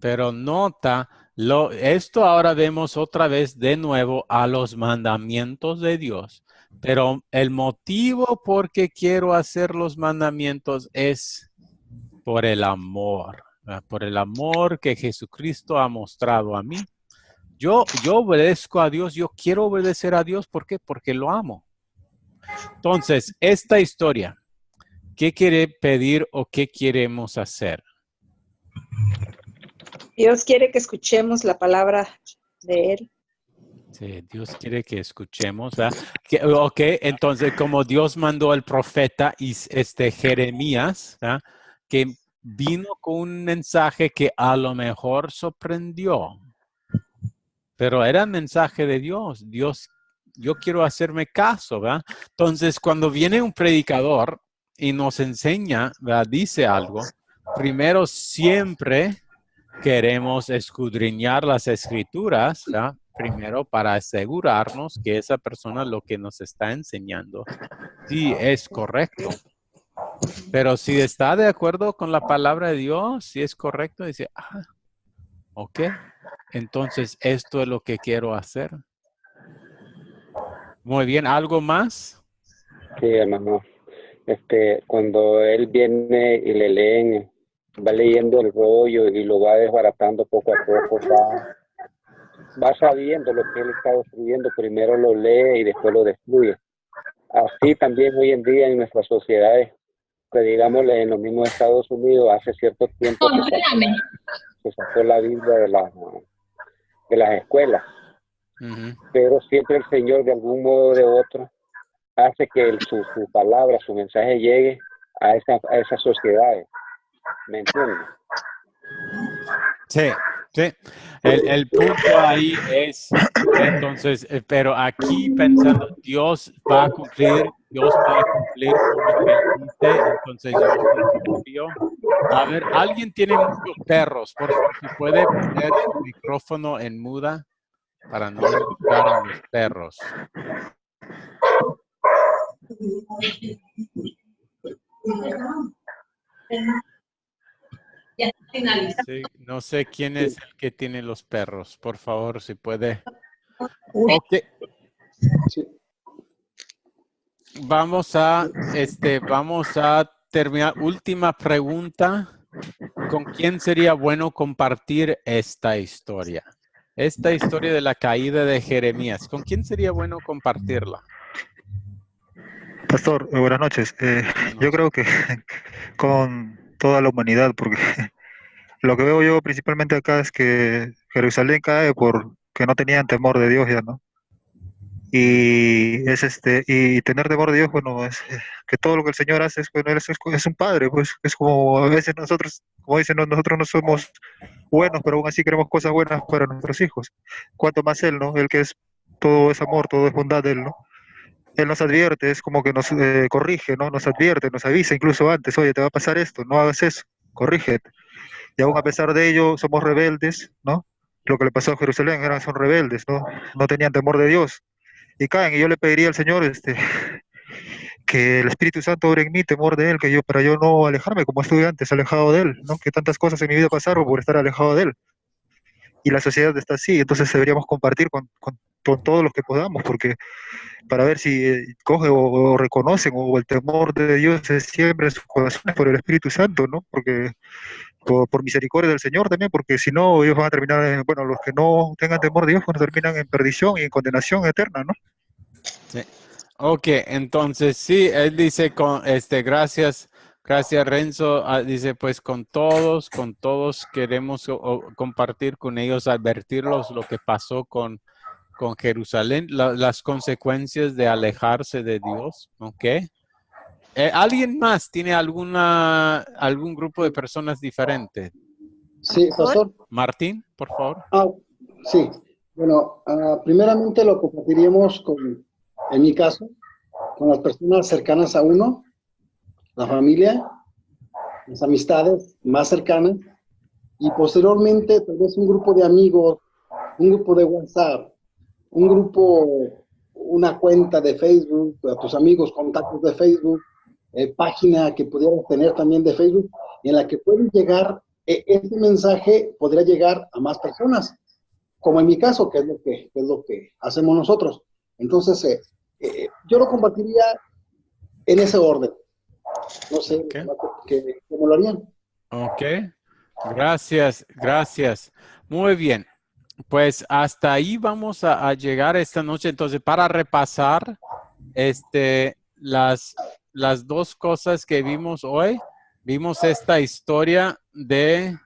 Pero nota, esto ahora vemos otra vez de nuevo a los mandamientos de Dios. Pero el motivo por qué quiero hacer los mandamientos es por el amor. ¿Verdad? Por el amor que Jesucristo ha mostrado a mí. Yo obedezco a Dios, yo quiero obedecer a Dios. ¿Por qué? Porque lo amo. Entonces, esta historia, ¿qué quiere pedir o qué queremos hacer? Dios quiere que escuchemos la palabra de Él. Sí, Dios quiere que escuchemos, ¿verdad? Ok, entonces como Dios mandó al profeta Jeremías, ¿verdad? Que vino con un mensaje que a lo mejor sorprendió, pero era el mensaje de Dios. Dios, yo quiero hacerme caso, ¿verdad? Entonces cuando viene un predicador y nos enseña, ¿verdad? Dice algo, primero siempre queremos escudriñar las escrituras, ¿verdad? Primero para asegurarnos que esa persona lo que nos está enseñando sí es correcto. Pero si está de acuerdo con la palabra de Dios, si es correcto, dice, ok, entonces esto es lo que quiero hacer. Muy bien, ¿algo más? Sí, hermano. Cuando él viene y le leen, va leyendo el rollo y lo va desbaratando poco a poco, va sabiendo lo que él está escribiendo, primero lo lee y después lo destruye. Así también hoy en día en nuestras sociedades, que digamos en los mismos Estados Unidos, hace cierto tiempo se sacó la Biblia de las escuelas, pero siempre el Señor de algún modo o de otro hace que su palabra, su mensaje llegue a esas sociedades. ¿Me entiendes? Sí, sí. El punto ahí es, entonces, pero aquí pensando, Dios va a cumplir con lo que él dice, entonces yo confío. A ver, alguien tiene muchos perros, por favor, si puede poner su micrófono en muda para no escuchar a los perros. Sí, no sé quién es el que tiene los perros. Por favor, si puede. Ok. Vamos a terminar. Última pregunta. ¿Con quién sería bueno compartir esta historia? Esta historia de la caída de Jeremías. ¿Con quién sería bueno compartirla? Pastor, buenas noches. Yo creo que con toda la humanidad, porque lo que veo yo principalmente acá es que Jerusalén cae porque no tenían temor de Dios ya, ¿no? Y y tener temor de Dios, bueno, es que todo lo que el Señor hace es, bueno, es un padre, pues es como a veces nosotros, como dicen, nosotros no somos buenos, pero aún así queremos cosas buenas para nuestros hijos. Cuanto más Él, ¿no? Él que es todo es amor, todo es bondad de Él, ¿no? Él nos advierte, es como que nos corrige, ¿no? Nos advierte, nos avisa incluso antes, oye, te va a pasar esto, no hagas eso, corrígete. Y aún a pesar de ello, somos rebeldes, ¿no? Lo que le pasó a Jerusalén, son rebeldes, ¿no? No tenían temor de Dios. Y caen, y yo le pediría al Señor que el Espíritu Santo obre en mí, temor de Él, para yo no alejarme como estuve antes, alejado de Él, ¿no? Que tantas cosas en mi vida pasaron por estar alejado de Él. Y la sociedad está así, entonces deberíamos compartir con todos los que podamos, porque para ver si coge o reconocen o el temor de Dios se siembra en sus corazones por el Espíritu Santo, ¿no? Porque por misericordia del Señor también, porque si no, ellos van a terminar, bueno, los que no tengan temor de Dios, bueno, terminan en perdición y en condenación eterna, ¿no? Sí. Ok, entonces sí, él dice gracias Renzo, dice pues con todos queremos compartir con ellos, advertirlos lo que pasó con Jerusalén, las consecuencias de alejarse de Dios, ok. ¿Alguien más tiene algún grupo de personas diferentes? Sí, pastor. Martín, por favor. Sí, bueno, primeramente lo compartiríamos con En mi caso, con las personas cercanas a uno, la familia, las amistades más cercanas, y posteriormente tal vez un grupo de amigos, un grupo de WhatsApp, un grupo, una cuenta de Facebook, a tus amigos, contactos de Facebook, página que pudieras tener también de Facebook, en la que pueden llegar, este mensaje podría llegar a más personas, como en mi caso, que es lo que hacemos nosotros. Entonces, yo lo compartiría en ese orden. No sé cómo lo harían. Ok. Gracias, gracias. Muy bien. Pues hasta ahí vamos a llegar esta noche. Entonces, para repasar, las dos cosas que vimos hoy, vimos esta historia de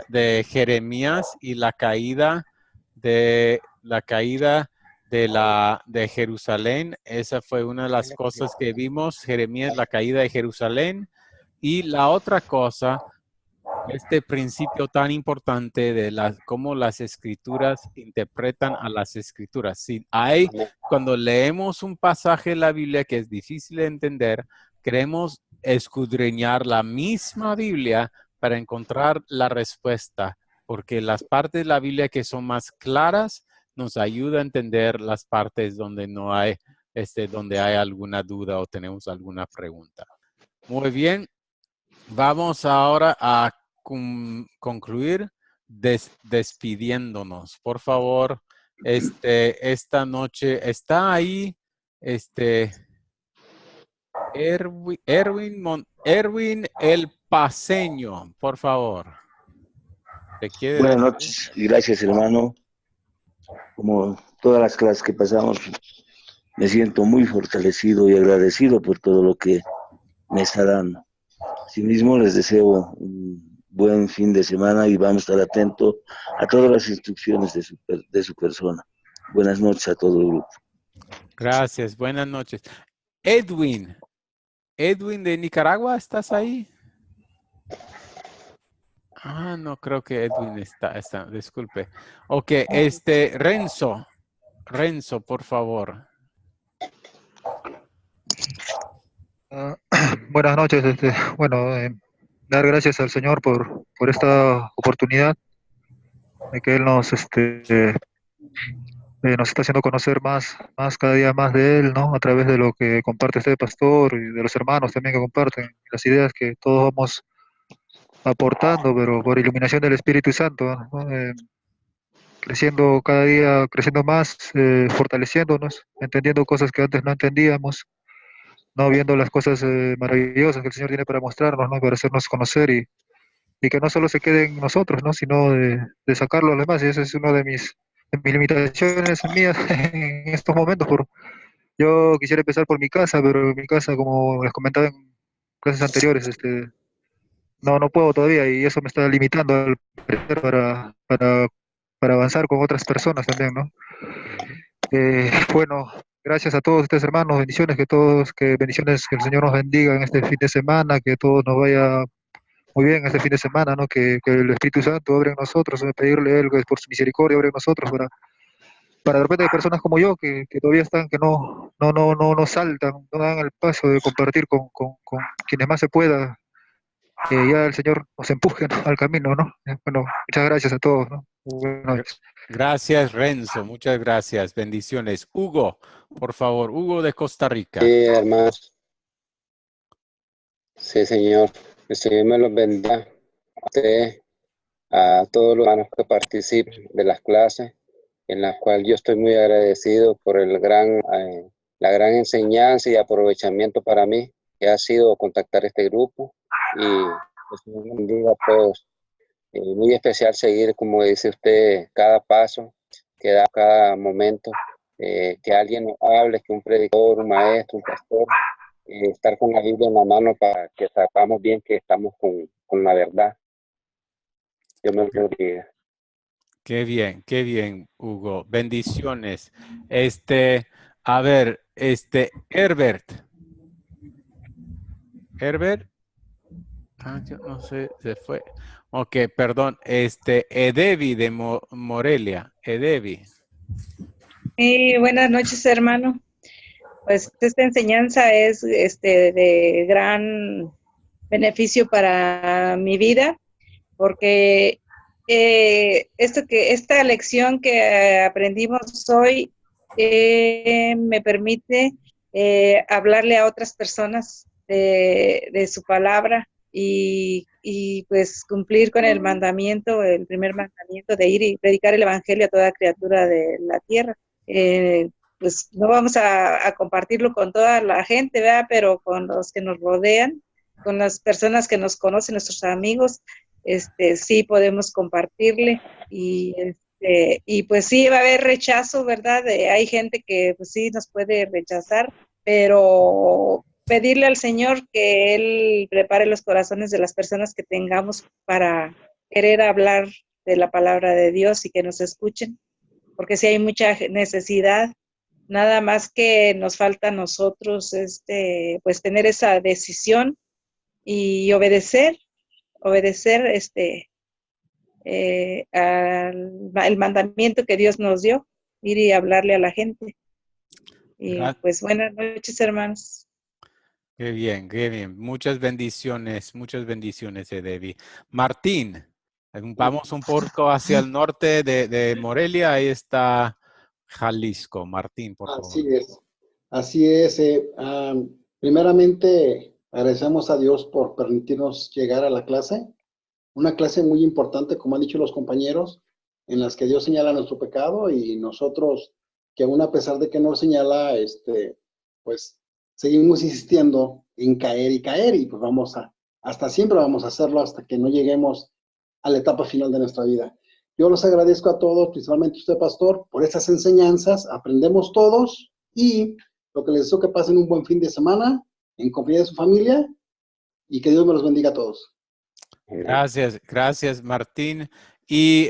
de Jeremías y la caída de de Jerusalén. Esa fue una de las cosas que vimos, Jeremías, la caída de Jerusalén. Y la otra cosa, este principio tan importante de cómo las escrituras interpretan a las escrituras. Cuando leemos un pasaje de la Biblia que es difícil de entender, queremos escudriñar la misma Biblia para encontrar la respuesta, porque las partes de la Biblia que son más claras nos ayuda a entender las partes donde no hay, donde hay alguna duda o tenemos alguna pregunta. Muy bien. Vamos ahora a concluir despidiéndonos. Por favor, esta noche está ahí, Erwin el Paseño, por favor. Buenas noches y gracias, hermano. Como todas las clases que pasamos, me siento muy fortalecido y agradecido por todo lo que me está dando. Asimismo, les deseo un buen fin de semana y vamos a estar atentos a todas las instrucciones de su persona. Buenas noches a todo el grupo. Gracias, buenas noches. Edwin de Nicaragua, ¿estás ahí? No creo que Edwin está, disculpe. Ok, Renzo, por favor. Buenas noches. Dar gracias al Señor por esta oportunidad de que Él nos está haciendo conocer más cada día más de Él, ¿no? A través de lo que comparte este pastor y de los hermanos también que comparten, las ideas que todos vamos aportando, pero por iluminación del Espíritu Santo, ¿no? Creciendo cada día, creciendo más, fortaleciéndonos, entendiendo cosas que antes no entendíamos, no viendo las cosas maravillosas que el Señor tiene para mostrarnos, ¿no? Para hacernos conocer y que no solo se quede en nosotros, ¿no? Sino de sacarlo a los demás. Y esa es una de mis limitaciones mías en estos momentos. Yo quisiera empezar por mi casa, pero mi casa, como les comentaba en clases anteriores, no puedo todavía y eso me está limitando para avanzar con otras personas también, ¿no? Bueno, gracias a todos ustedes, hermanos, bendiciones, bendiciones, que el Señor nos bendiga en este fin de semana, que todo nos vaya muy bien este fin de semana, ¿no? Que el Espíritu Santo obre en nosotros, pedirle a Él por su misericordia, obre en nosotros para de repente hay personas como yo que todavía están, que no saltan, no dan el paso de compartir con quienes más se pueda, que ya el Señor nos empuje, ¿no? Al camino, ¿no? Bueno, muchas gracias a todos, ¿no? Buenas noches. Gracias, Renzo, muchas gracias, bendiciones. Hugo, por favor, Hugo de Costa Rica. Sí, hermanos. Sí, Señor. El Señor me los bendiga a usted, a todos los hermanos que participan de las clases, en las cuales yo estoy muy agradecido por la gran enseñanza y aprovechamiento para mí que ha sido contactar este grupo, y el Señor me bendiga a todos. Muy especial seguir, como dice usted, cada paso que da, cada momento, que alguien nos hable, que un predicador, un maestro, un pastor, estar con la Biblia en la mano para que sepamos bien que estamos con la verdad. Dios me bendiga. Qué bien, Hugo. Bendiciones. A ver, Herbert. Yo no sé, se fue. Ok, perdón. Edevi de Morelia. Edevi. Buenas noches, hermano. Pues esta enseñanza es de gran beneficio para mi vida, porque esta lección que aprendimos hoy me permite hablarle a otras personas de su palabra y pues cumplir con el mandamiento, el primer mandamiento de ir y predicar el evangelio a toda criatura de la tierra. Pues no vamos a compartirlo con toda la gente, ¿verdad? Pero con los que nos rodean, con las personas que nos conocen, nuestros amigos, sí podemos compartirle y pues sí va a haber rechazo, ¿verdad? Hay gente que pues sí nos puede rechazar, pero pedirle al Señor que Él prepare los corazones de las personas que tengamos para querer hablar de la palabra de Dios y que nos escuchen, porque sí hay mucha necesidad. Nada más que nos falta a nosotros, pues tener esa decisión y obedecer el mandamiento que Dios nos dio, ir y hablarle a la gente. Y pues buenas noches, hermanos. Qué bien, qué bien. Muchas bendiciones, Debbie. Martín, vamos un poco hacia el norte de Morelia, ahí está Jalisco. Martín, por favor. Así es. Primeramente, agradecemos a Dios por permitirnos llegar a la clase. Una clase muy importante, como han dicho los compañeros, en las que Dios señala nuestro pecado y nosotros, que aún a pesar de que no señala, pues seguimos insistiendo en caer y pues hasta siempre vamos a hacerlo hasta que no lleguemos a la etapa final de nuestra vida. Yo los agradezco a todos, principalmente usted, pastor, por estas enseñanzas. Aprendemos todos y lo que les deseo que pasen un buen fin de semana en compañía de su familia y que Dios me los bendiga a todos. Gracias, Martín. Y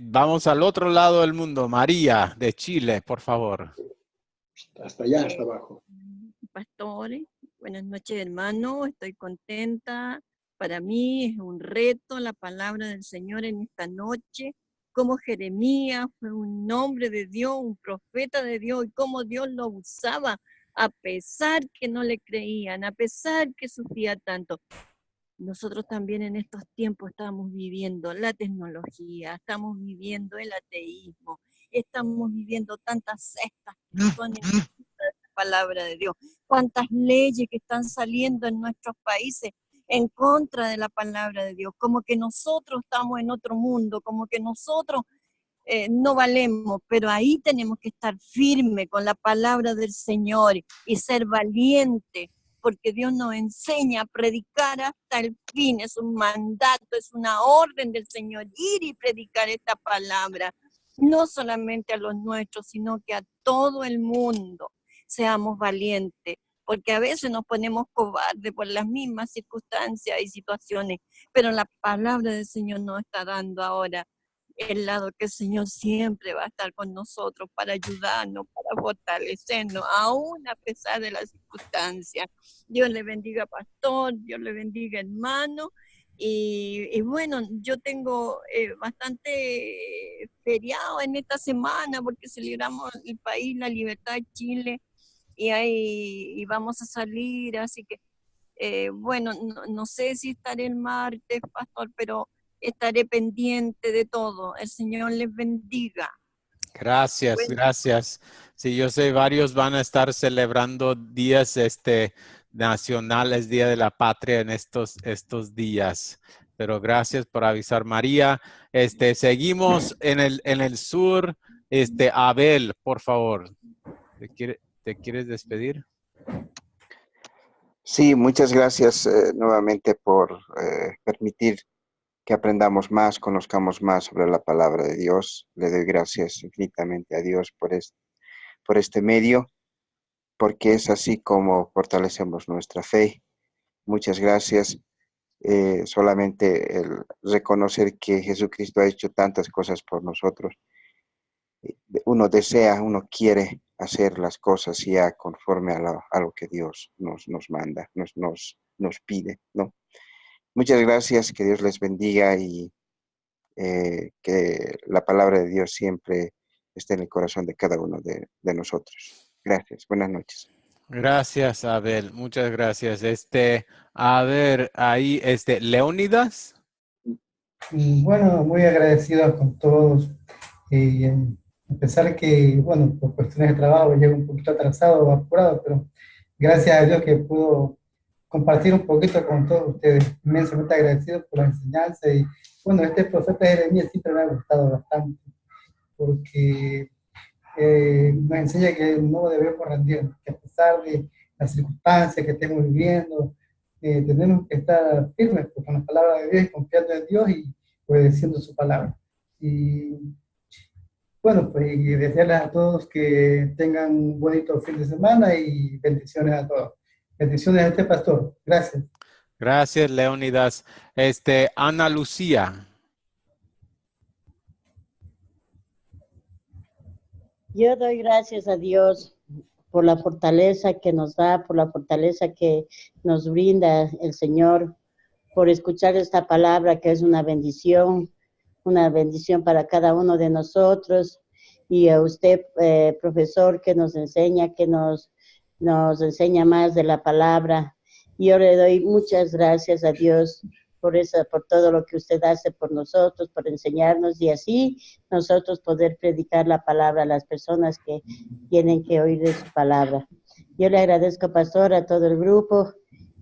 vamos al otro lado del mundo. María, de Chile, por favor. Hasta allá, hasta abajo. Pastores, buenas noches, hermano. Estoy contenta. Para mí es un reto la palabra del Señor en esta noche. Como Jeremías fue un hombre de Dios, un profeta de Dios, y cómo Dios lo usaba a pesar que no le creían, a pesar que sufría tanto. Nosotros también en estos tiempos estamos viviendo la tecnología, estamos viviendo el ateísmo, estamos viviendo tantas sectas que son en contra de la palabra de Dios, cuántas leyes que están saliendo en nuestros países en contra de la palabra de Dios, como que nosotros estamos en otro mundo, como que nosotros no valemos, pero ahí tenemos que estar firmes con la palabra del Señor y ser valientes, porque Dios nos enseña a predicar hasta el fin, es un mandato, es una orden del Señor, ir y predicar esta palabra, no solamente a los nuestros, sino que a todo el mundo. Seamos valientes, porque a veces nos ponemos cobardes por las mismas circunstancias y situaciones, pero la palabra del Señor nos está dando ahora el lado que el Señor siempre va a estar con nosotros para ayudarnos, para fortalecernos, aún a pesar de las circunstancias. Dios le bendiga, pastor, Dios le bendiga, hermano. Y bueno, yo tengo bastante feriado en esta semana porque celebramos el país, la libertad de Chile, y vamos a salir, así que bueno, no sé si estaré el martes, pastor, pero estaré pendiente de todo. El Señor les bendiga. Gracias. Sí, yo sé, varios van a estar celebrando días nacionales, Día de la Patria en estos días. Pero gracias por avisar, María. Seguimos en el sur. Abel, por favor. ¿Te quieres despedir? Sí, muchas gracias nuevamente por permitir que aprendamos más, conozcamos más sobre la palabra de Dios. Le doy gracias infinitamente a Dios por este medio, porque es así como fortalecemos nuestra fe. Muchas gracias. Solamente el reconocer que Jesucristo ha hecho tantas cosas por nosotros. Uno desea, uno quiere hacer las cosas ya conforme a lo que Dios nos manda, nos pide, ¿no? Muchas gracias, que Dios les bendiga y que la palabra de Dios siempre esté en el corazón de cada uno de nosotros. Gracias, buenas noches. Gracias, Abel, muchas gracias. A ver, ahí, Leónidas. Bueno, muy agradecido con todos. A pesar de que, bueno, por cuestiones de trabajo llego un poquito atrasado, apurado, pero gracias a Dios que puedo compartir un poquito con todos ustedes. Inmensamente agradecido por la enseñanza. Y bueno, este profeta Jeremías siempre me ha gustado bastante, porque nos enseña que no debemos rendir, que a pesar de las circunstancias que estemos viviendo, tenemos que estar firmes con la palabra de Dios, confiando en Dios y obedeciendo su palabra. Y bueno, pues y desearles a todos que tengan un bonito fin de semana y bendiciones a todos. Bendiciones a este pastor. Gracias. Gracias, Leónidas. Ana Lucía. Yo doy gracias a Dios por la fortaleza que nos da, por la fortaleza que nos brinda el Señor, por escuchar esta palabra que es una bendición para cada uno de nosotros, y a usted, profesor, que nos enseña, nos enseña más de la palabra. Yo le doy muchas gracias a Dios por todo lo que usted hace por nosotros, por enseñarnos, y así nosotros poder predicar la palabra a las personas que tienen que oír de su palabra. Yo le agradezco, pastor, a todo el grupo,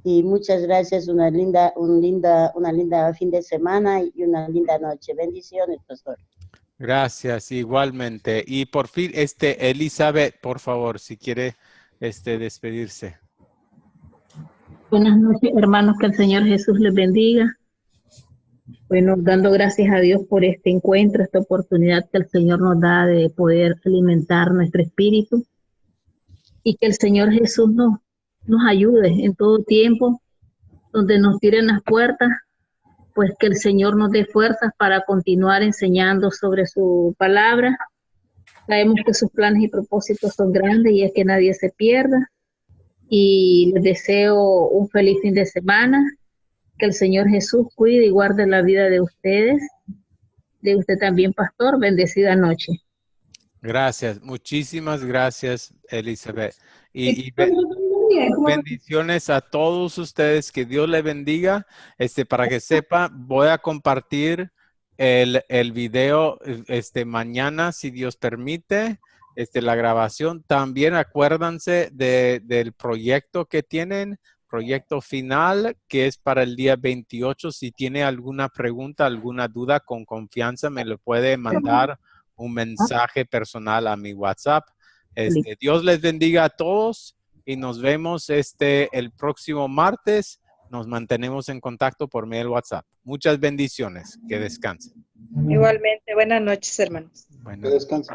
y muchas gracias. Una linda fin de semana y una linda noche. Bendiciones, pastor. Gracias, igualmente. Y por fin, Elizabeth, por favor, si quiere despedirse. Buenas noches, hermanos, que el Señor Jesús les bendiga. Bueno, dando gracias a Dios por este encuentro, esta oportunidad que el Señor nos da de poder alimentar nuestro espíritu, y que el Señor Jesús nos ayude en todo tiempo, donde nos tiren las puertas, pues que el Señor nos dé fuerzas para continuar enseñando sobre su palabra. Sabemos que sus planes y propósitos son grandes y es que nadie se pierda. Y les deseo un feliz fin de semana, que el Señor Jesús cuide y guarde la vida de ustedes, de usted también, pastor. Bendecida noche. Gracias, muchísimas gracias, Elizabeth. Y bendiciones a todos ustedes, que Dios les bendiga. Para que sepa, voy a compartir el video mañana, si Dios permite. La grabación. También acuérdense del proyecto que tienen, proyecto final, que es para el día 28. Si tiene alguna pregunta, alguna duda, con confianza me lo puede mandar un mensaje personal a mi WhatsApp. Dios les bendiga a todos y nos vemos el próximo martes. Nos mantenemos en contacto por medio del WhatsApp. Muchas bendiciones. Que descansen. Igualmente. Buenas noches, hermanos. Que descansen.